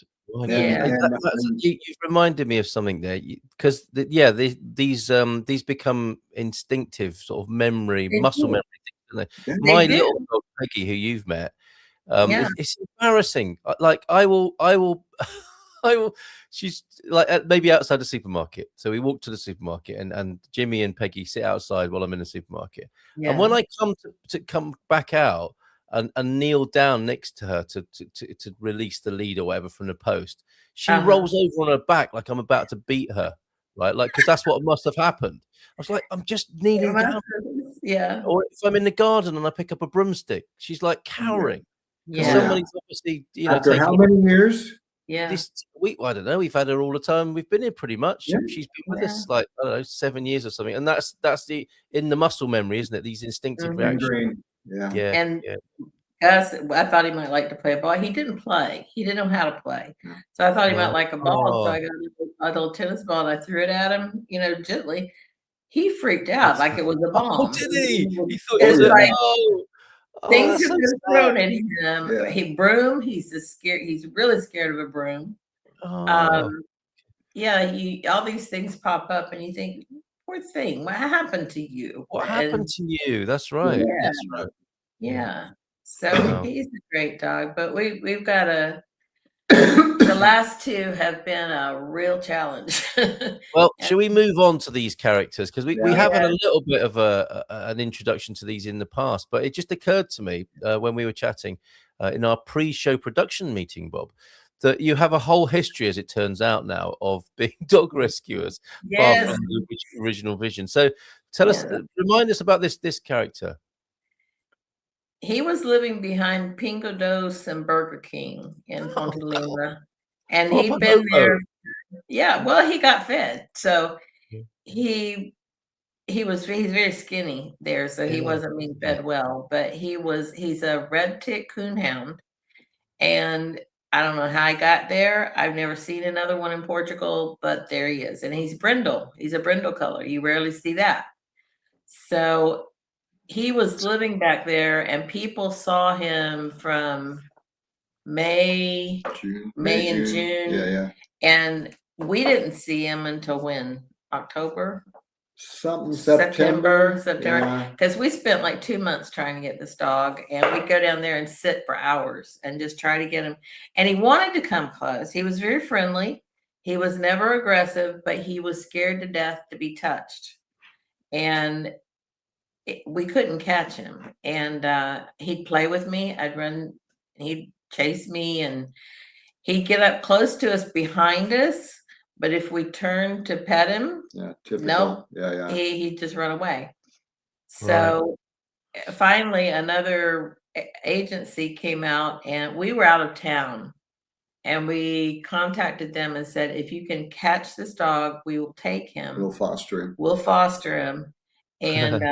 You've reminded me of something there, because these become instinctive sort of muscle memory things, don't they? My little dog Peggy, who you've met, it's embarrassing. Like I will she's like maybe outside the supermarket, so we walk to the supermarket and Jimmy and Peggy sit outside while I'm in the supermarket, and when I come back out and kneel down next to her to release the lead or whatever from the post, she rolls over on her back like I'm about to beat her, right? Like, because that's what must have happened. I was like, I'm just kneeling down. Yeah. Or if I'm in the garden and I pick up a broomstick, she's like cowering. Yeah. Somebody's obviously, After how many years? Yeah. This week, I don't know. We've had her all the time. We've been here pretty much. Yeah. She's been with us like, I don't know, 7 years or something. And that's in the muscle memory, isn't it? These instinctive reactions. Yeah. And Gus, I thought he might like to play a ball. He didn't play. He didn't know how to play. So I thought he might like a ball. So I got a little tennis ball and I threw it at him, gently. He freaked out like it was a bomb. Oh, did he? He thought it was like, things have been thrown at him. He broom. He's scared. He's really scared of a broom. All these things pop up, and you think, "Poor thing, what happened to you? What happened to you?" That's right. Yeah. That's right. Yeah. So he's a great dog, but we've got the last 2 have been a real challenge. Well, should we move on to these characters? Because we have had a little bit of an introduction to these in the past, but it just occurred to me when we were chatting in our pre-show production meeting, Bob, that you have a whole history, as it turns out now, of being dog rescuers far from the original vision. So tell us, remind us about this character. He was living behind Pingo Dos and Burger King in Ponte De Lima, and he'd been there. Yeah, well, he got fed, so he's very skinny there, so he wasn't being fed well. But he's a red tick coonhound, and I don't know how he got there. I've never seen another one in Portugal, but there he is, and he's brindle. He's a brindle color. You rarely see that. So he was living back there, and people saw him from May and June. Yeah. And we didn't see him until when? October? September. Because we spent like 2 months trying to get this dog, and we'd go down there and sit for hours and just try to get him. And he wanted to come close. He was very friendly. He was never aggressive, but he was scared to death to be touched. And we couldn't catch him. And he'd play with me. I'd run, he'd chase me, and he'd get up close to us behind us. But if we turned to pet him, nope. He'd just run away. So finally, another agency came out, and we were out of town. And we contacted them and said, if you can catch this dog, we will take him. We'll foster him. And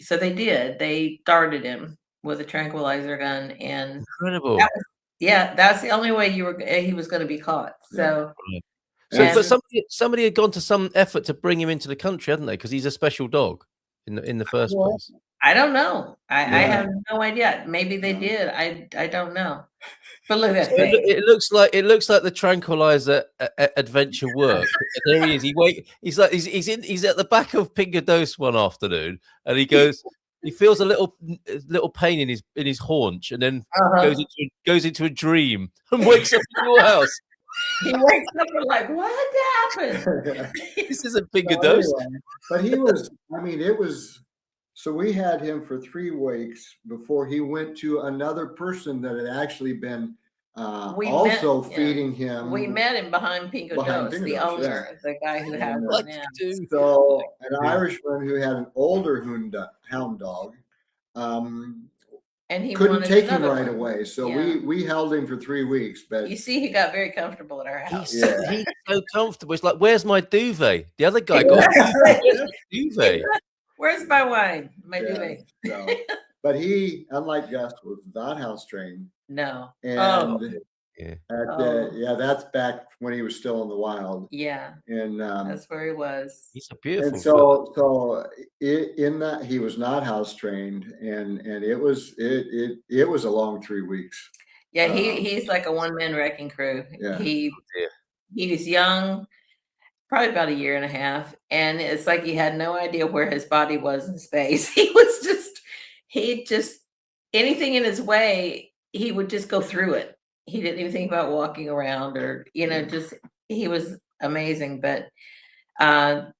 so they did. They darted him with a tranquilizer gun. And incredible. That's the only way he was going to be caught. So but somebody had gone to some effort to bring him into the country, hadn't they? Because he's a special dog in the first place. I don't know. I have no idea. Maybe they did. I don't know. But look at that thing. It looks like the tranquilizer adventure work. There he is. He's at the back of Pingados one afternoon, and he goes. He feels a little pain in his haunch, and then goes into a dream and wakes up in your house. He wakes up and like, what happened? This isn't Pingados. So anyway, but he was. I mean, it was. So we had him for 3 weeks before he went to another person that had actually been feeding him. We met him behind Pingados, the owner, the guy who had him. So an Irishman who had an older hound dog, and he couldn't take him right away. So we held him for 3 weeks. But you see, he got very comfortable at our house. He's so comfortable. It's like, where's my duvet? The other guy got a duvet. Where's my wine? My duvet. So, but he, unlike Gus, was not house trained. No. And that's back when he was still in the wild. Yeah. And that's where he was. He's a beautiful. And so in that he was not house trained, and it was a long 3 weeks. Yeah, he's like a one-man wrecking crew. Yeah. He was young, probably about 1.5 years, and it's like he had no idea where his body was in space. He just anything in his way, he would just go through it. He didn't even think about walking around, or he was amazing. But the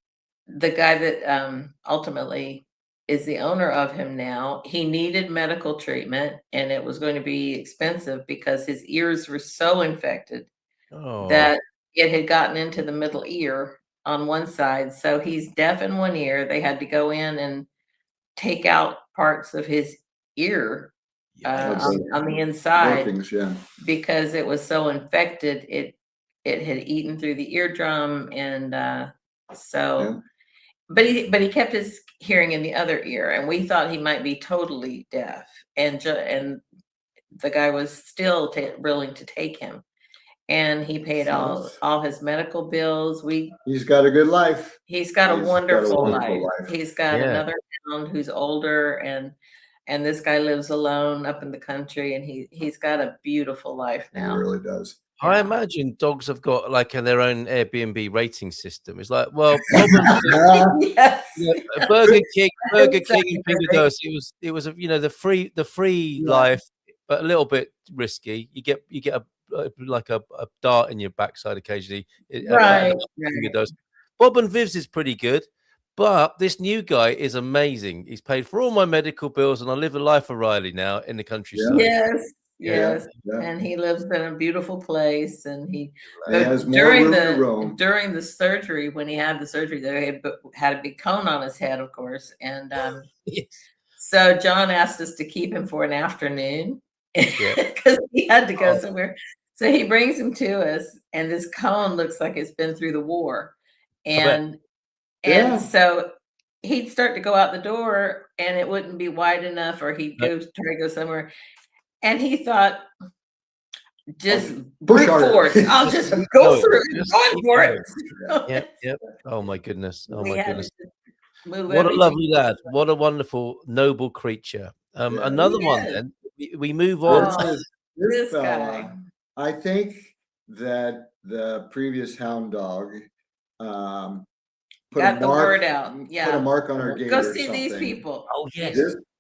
guy that ultimately is the owner of him now, he needed medical treatment, and it was going to be expensive because his ears were so infected that it had gotten into the middle ear on one side. So he's deaf in one ear. They had to go in and take out parts of his ear on the inside because it was so infected. It had eaten through the eardrum, and but he kept his hearing in the other ear, and we thought he might be totally deaf, and the guy was still willing to take him. And he paid all his medical bills. He's got a good life. He's got a wonderful life. He's got another hound who's older, and this guy lives alone up in the country, and he's got a beautiful life now. He really does. I imagine dogs have got like their own Airbnb rating system. It's like, well, Burger King and Pingados. It was the free life, but a little bit risky. You get a dart in your backside occasionally. Right. Bob and Viv's is pretty good, but this new guy is amazing. He's paid for all my medical bills, and I live a life of Riley now in the countryside. Yes. And he lives in a beautiful place, and he has during the surgery, when he had the surgery, they had a big cone on his head, of course, and so John asked us to keep him for an afternoon because he had to go somewhere. So he brings him to us, and this cone looks like it's been through the war, and so he'd start to go out the door, and it wouldn't be wide enough, or he'd try to go somewhere. And he thought, just brute force. I'll just go through it. Going for it. Yep. Oh my goodness. What a lovely lad. What a wonderful, noble creature. Another one then. We move on. This fella, I think that the previous hound dog got the word out. Yeah. Put a mark on our gate. Go see these people. Oh, yes.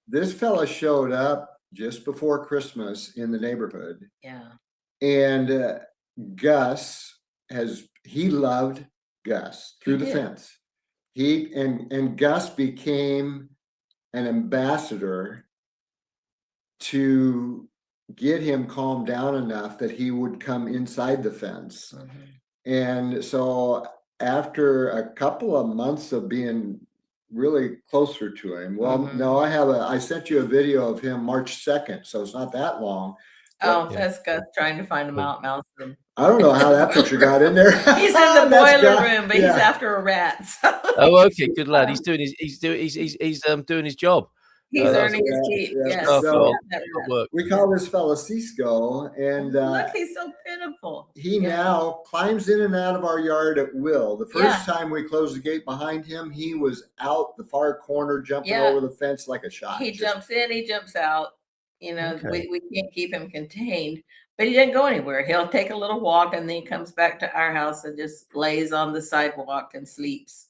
This fella showed up just before Christmas in the neighborhood. Yeah. And Gus he loved Gus through the fence. And Gus became an ambassador to get him calmed down enough that he would come inside the fence. And so after a couple of months of being really closer to him, no, I sent you a video of him March 2nd, so it's not that long. That's Gus trying to find him out, mouse them. I don't know how that picture got in there. He's in the boiler room, but he's after a rat. So. Oh, okay, good lad. He's doing his job. He's earning his keep. Yes. So we call this fella Cisco, and look, he's so pitiful. He now climbs in and out of our yard at will. The first time we closed the gate behind him, he was out the far corner, jumping over the fence like a shot. He jumps in, he jumps out. You know, we can't keep him contained, but he didn't go anywhere. He'll take a little walk, and then he comes back to our house and just lays on the sidewalk and sleeps.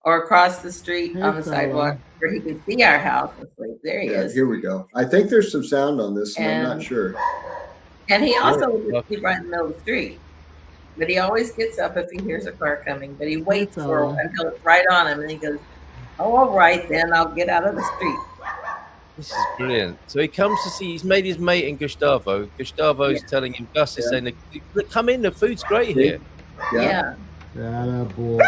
Or across the street on the sidewalk where he can see our house and sleep. There he is. Here we go. I think there's some sound on this, and I'm not sure. And he also would sleep right in the middle of the street. But he always gets up if he hears a car coming. But he waits until it's right on him, and he goes, "Oh, all right, then I'll get out of the street." This is brilliant. So he comes to see. He's made his mate in Gustavo. Gustavo's telling him. Gus is saying, "Come in. The food's great here." Yeah. Boy.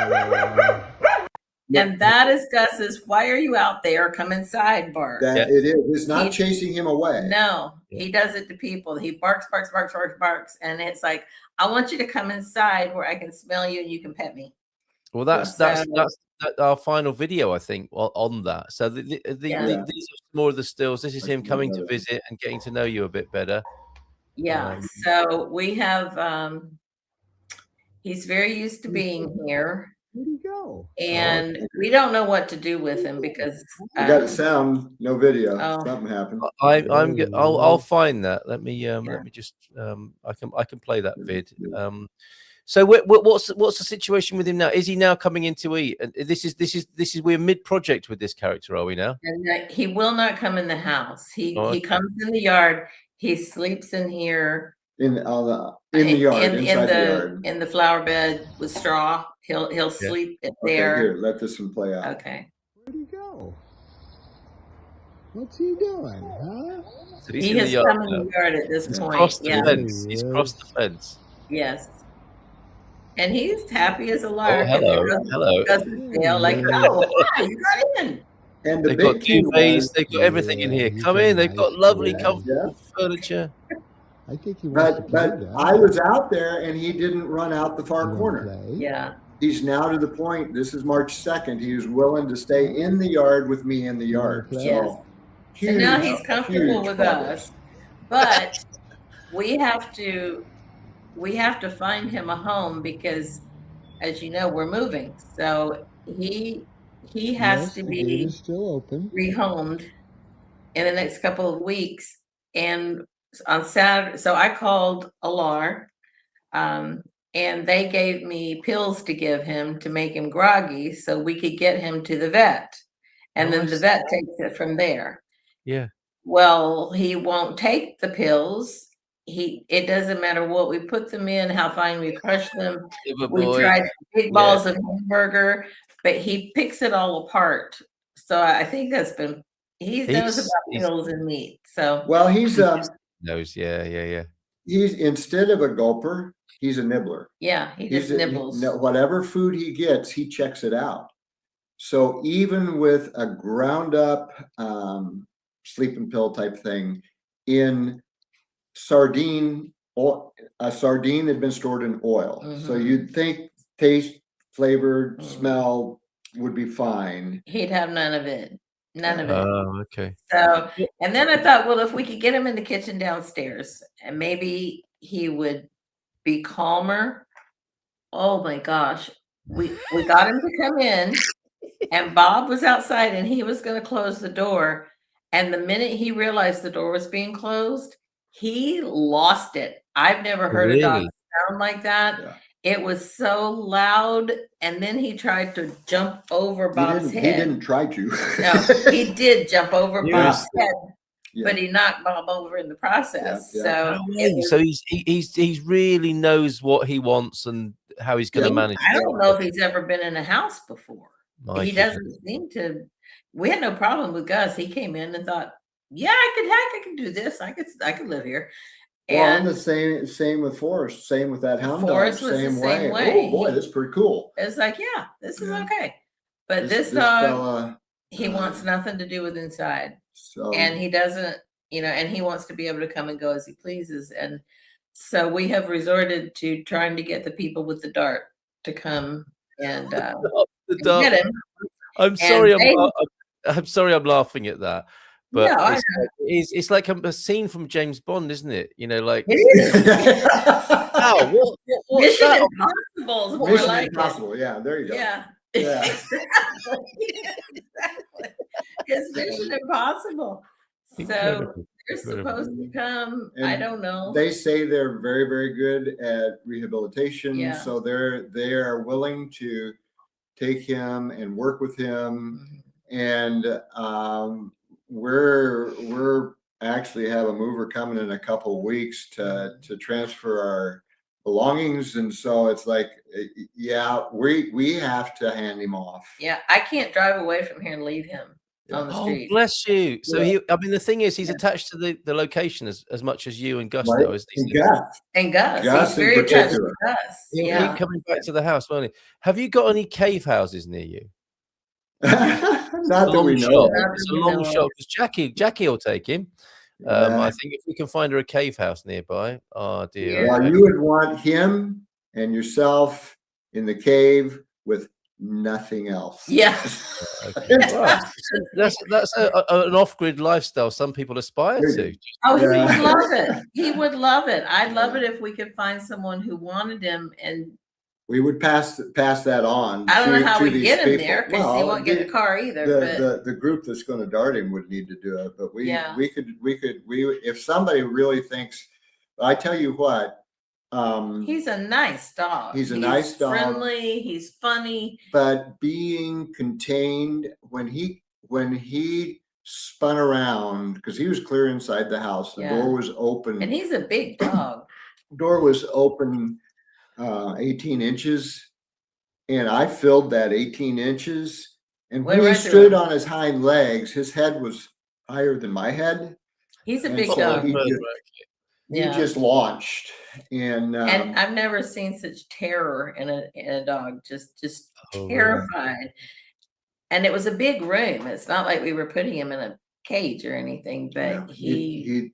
And that is Gus's, "Why are you out there? Come inside," bark. It is. It's not chasing him away. No, he does it to people. He barks, and it's like, "I want you to come inside where I can smell you and you can pet me." Well, that's our final video, I think, on that. So these are more of the stills. This is him coming to visit and getting to know you a bit better. Yeah. So we have. He's very used to being here. Where'd he go? And we don't know what to do with him because we got sound, no video. Something happened. I'll find that. Let me just I can play that vid. So what's the situation with him now? Is he now coming in to eat? And this is we're mid project with this character, are we now? And he will not come in the house. He comes in the yard. He sleeps in here. In the yard, inside the yard, in the flower bed with straw. He'll sleep there. Here, let this one play out. Okay. Where'd he go? What's he doing, huh? So he has come in the yard at this point. Crossed the fence. He's crossed the fence. Yes. And he's happy as a lark. Hello. Doesn't feel like, you got in. And they've got duvets. They've got everything in here. Come in. They've got lovely, comfortable furniture. I think he but I was out there and he didn't run out the far corner. Yeah. He's now to the point, this is March 2nd, he was willing to stay in the yard with me in the yard. Yes. So now he's comfortable with us. But we have to find him a home because, as you know, we're moving. So he has to be rehomed in the next couple of weeks. And on Saturday, so I called Alar, and they gave me pills to give him to make him groggy so we could get him to the vet. And then the vet takes it from there. Yeah. Well, he won't take the pills. It doesn't matter what we put them in, how fine we crush them. We tried big balls of hamburger, but he picks it all apart. So I think he knows about pills and meat. So he's knows, yeah. He's, instead of a gulper, he's a nibbler. Yeah, he just nibbles. Whatever food he gets, he checks it out. So even with a ground up sleeping pill type thing in sardine, a sardine had been stored in oil. So you'd think taste, flavor, smell would be fine. He'd have none of it. None of it. Oh, okay. So, and then I thought, well, if we could get him in the kitchen downstairs, and maybe he would be calmer. Oh my gosh, we got him to come in. And Bob was outside and he was going to close the door. And the minute he realized the door was being closed, he lost it. I've never heard a dog sound like that. Yeah. It was so loud. And then he tried to jump over Bob's head. He didn't try to. No, he did jump over Bob's head. Yeah. But he knocked Bob over in the process. Yeah, yeah. So he's really knows what he wants and how he's going to manage. I don't know if he's ever been in a house before. He doesn't seem to. We had no problem with Gus. He came in and thought, "Yeah, I could do this. I could live here." And the same with Forrest. Same with that hound dog. Same way. Oh boy, this is pretty cool. It's like, yeah, this is okay. But this dog, fella, he wants nothing to do with inside. So, and he doesn't, and he wants to be able to come and go as he pleases. And so we have resorted to trying to get the people with the dart to come and get him. I'm sorry, I'm sorry I'm laughing at that. But no, it's like a scene from James Bond, isn't it? Like it is. Wow, what's Mission that? Impossible is more Mission like Impossible. Yeah, there you go. Yeah. Exactly. It's Mission Impossible. So they're supposed to come. And I don't know. They say they're very, very good at rehabilitation. Yeah. So they are willing to take him and work with him. Mm-hmm. And we're actually have a mover coming in a couple of weeks to transfer our belongings, and so it's like, yeah, we have to hand him off. Yeah, I can't drive away from here and leave him on the street. Oh, bless you. So the thing is, he's attached to the location as much as you and Gus, right? Though, and Gus, he's very attached to Gus. Yeah, he's coming back to the house, won't he? Have you got any cave houses near you? Not that we know. It's a long shot because Jackie will take him. I think if we can find her a cave house nearby. Oh dear. Yeah, you would want him and yourself in the cave with nothing else. Yeah. Okay. Wow. That's an off-grid lifestyle some people aspire to. Oh, he would love it. He would love it. I'd love it if we could find someone who wanted him, and we would pass that on. I don't know how we get him there because he won't get a car either. The group that's going to dart him would need to do it, but we could if somebody really thinks. I tell you what, he's a nice dog. He's nice dog, friendly. He's funny, but being contained when he spun around because he was clear inside the house. The door was open, and he's a big dog. Door was open. 18 inches, and I filled that 18 inches. And when he stood on his hind legs, his head was higher than my head. He's a big dog. He just launched, and I've never seen such terror in a dog. Just terrified. And it was a big room. It's not like we were putting him in a cage or anything, but he's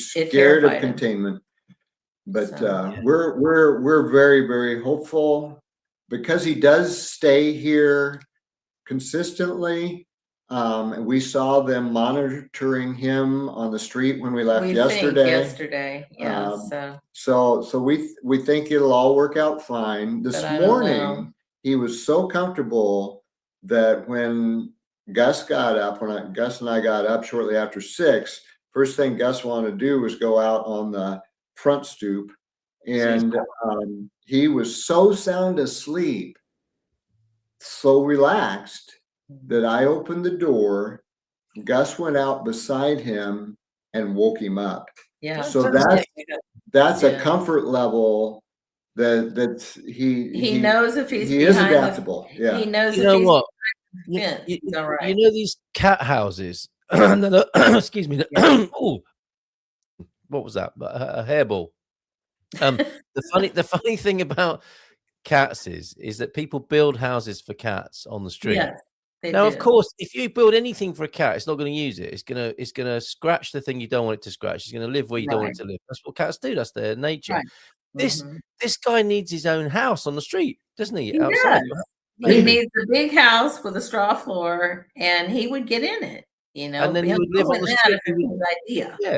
scared of containment. But we're very, very hopeful because he does stay here consistently. And we saw them monitoring him on the street when we left yesterday. Yeah. So we think it'll all work out fine. This morning he was so comfortable that when Gus got up, Gus and I got up shortly after 6, first thing Gus wanted to do was go out on the front stoop, and he was so sound asleep, so relaxed that I opened the door. Gus went out beside him and woke him up. Yeah. So that's a comfort level that he knows if he is adaptable. He knows. You know what? It's all right. You know these cat houses. Excuse me. Oh. What was that? A hairball. The funny thing about cats is that people build houses for cats on the street. Yes, now, of course, if you build anything for a cat, it's not going to use it. It's gonna scratch the thing you don't want it to scratch. It's going to live where you don't want it to live. That's what cats do. That's their nature. Right. This guy needs his own house on the street, doesn't he? Outside. He needs a big house with a straw floor, and he would get in it. And then he would live on the street.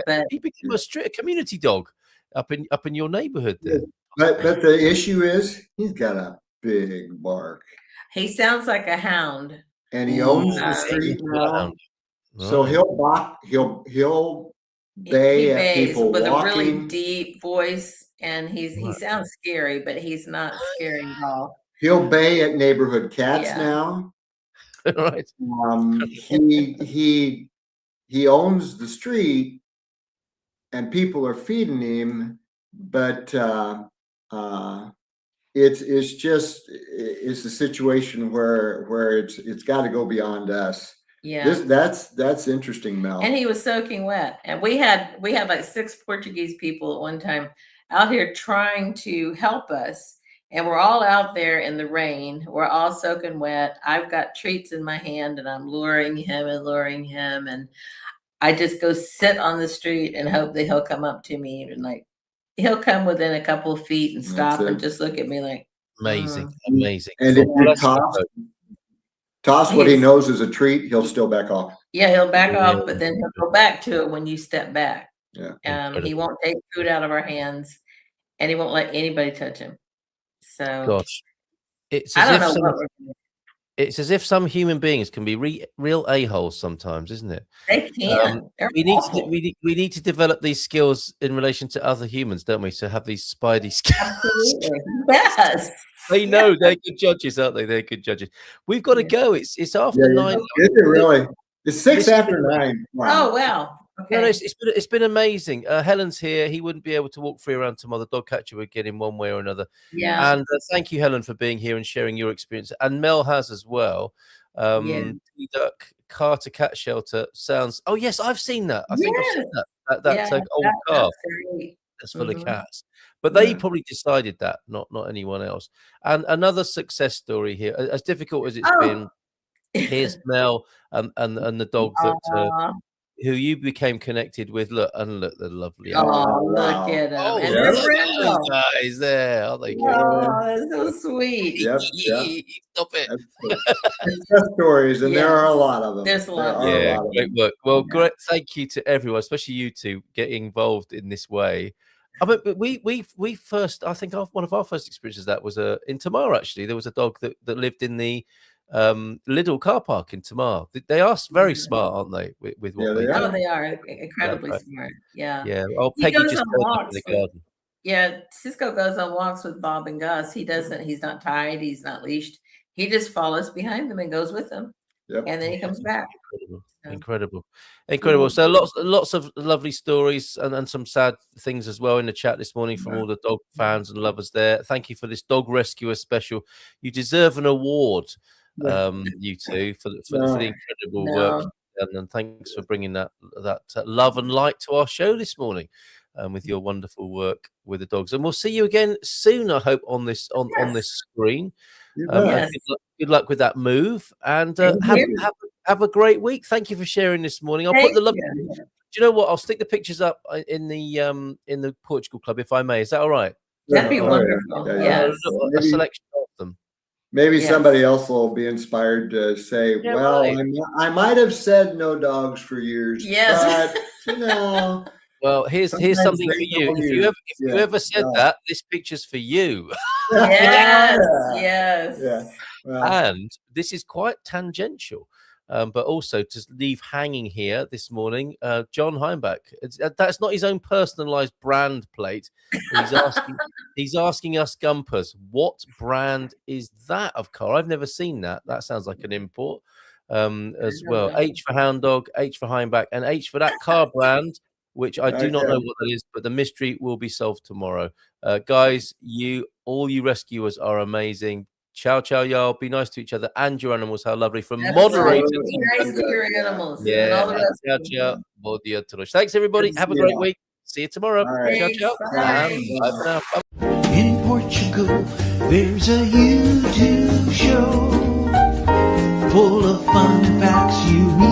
But he became a community dog up in your neighborhood there. But the issue is he's got a big bark. He sounds like a hound. And he owns the street now. So he'll bay at people with walking. a really deep voice, and he sounds scary, but he's not scary at all. He'll bay at neighborhood cats now. Right. He owns the street, and people are feeding him, but it's a situation where it's got to go beyond us. Yeah, that's interesting, Mel. And he was soaking wet, and we had like 6 Portuguese people at one time out here trying to help us, and we're all out there in the rain. We're all soaking wet. I've got treats in my hand, and I'm luring him, and I just go sit on the street and hope that he'll come up to me, and like he'll come within a couple of feet and stop and just look at me like amazing. And if you toss what he knows is a treat, he'll still back off. Yeah, he'll back off, but then he'll go back to it when you step back. Yeah. He won't take food out of our hands, and he won't let anybody touch him. So gosh, it's I as don't if know some, what we're doing. it's as if some human beings can be real a-holes sometimes, isn't it? They can. We need to develop these skills in relation to other humans, don't we? To have these spidey skills. Absolutely. Yes. They know they're good judges, aren't they? They're good judges. We've got to go. It's after 9. Is it really? It's 6 after 9. Wow. Oh wow. Okay. No, it's been amazing. Helen's here. He wouldn't be able to walk free around tomorrow. The dog catcher would get him one way or another. Yeah. And thank you, Helen, for being here and sharing your experience. And Mel has as well. Duck Carter Cat Shelter sounds. Oh yes, I've seen that. I think I've seen that. That's old car. That's full of cats. But they probably decided that, not anyone else. And another success story here. As difficult as it's been, here's Mel and the dog that who you became connected with. Look, they're lovely. Oh, look at them. And they're guys there. Aren't they? Oh, that's so sweet. Yep. Stop it. Success stories, and there are a lot of them. There's a lot. Yeah, great work. Well, great. Thank you to everyone, especially you two, getting involved in this way. I mean, but we first, I think one of our first experiences that was in Tamar. Actually, there was a dog that lived in the Lidl car park in Tamar. They are very smart, aren't they? With what they do. Oh, they are incredibly smart. Yeah. Yeah. Oh, Peggy just goes in the garden. Yeah, Cisco goes on walks with Bob and Gus. He doesn't. He's not tied. He's not leashed. He just follows behind them and goes with them. Yep. And then he comes back. Incredible. So lots of lovely stories and some sad things as well in the chat this morning from all the dog fans and lovers there. Thank you for this dog rescuer special. You deserve an award, you two, for the incredible work, and thanks for bringing that love and light to our show this morning. With your wonderful work with the dogs, and we'll see you again soon. I hope on this screen. Good luck with that move, and have a great week. Thank you for sharing this morning. I'll put the love. Do you know what? I'll stick the pictures up in the Portugal Club, if I may. Is that all right? That'd be wonderful. Yes. A selection of them. Maybe somebody else will be inspired to say, I might have said no dogs for years. Yes. But, well, here's something for you. If you ever said that, this picture's for you. Yes. Yeah. Well, and this is quite tangential, but also to leave hanging here this morning, John Heimbach. That's not his own personalised brand plate. He's asking us Gumpers, what brand is that of car? I've never seen that. That sounds like an import as well. H for Hound Dog, H for Heimbach, and H for that car brand, which I do not know what that is, but the mystery will be solved tomorrow. Guys, all you rescuers are amazing. Ciao, ciao, y'all. Be nice to each other and your animals. How lovely from moderator. Be nice to your animals. Yeah. Ciao, ciao. Bom dia a todos. Thanks, everybody. Have a great week. See you tomorrow. Right. Ciao, ciao. Bye. Bye for now. Bye. In Portugal, there's a YouTube show full of fun facts you need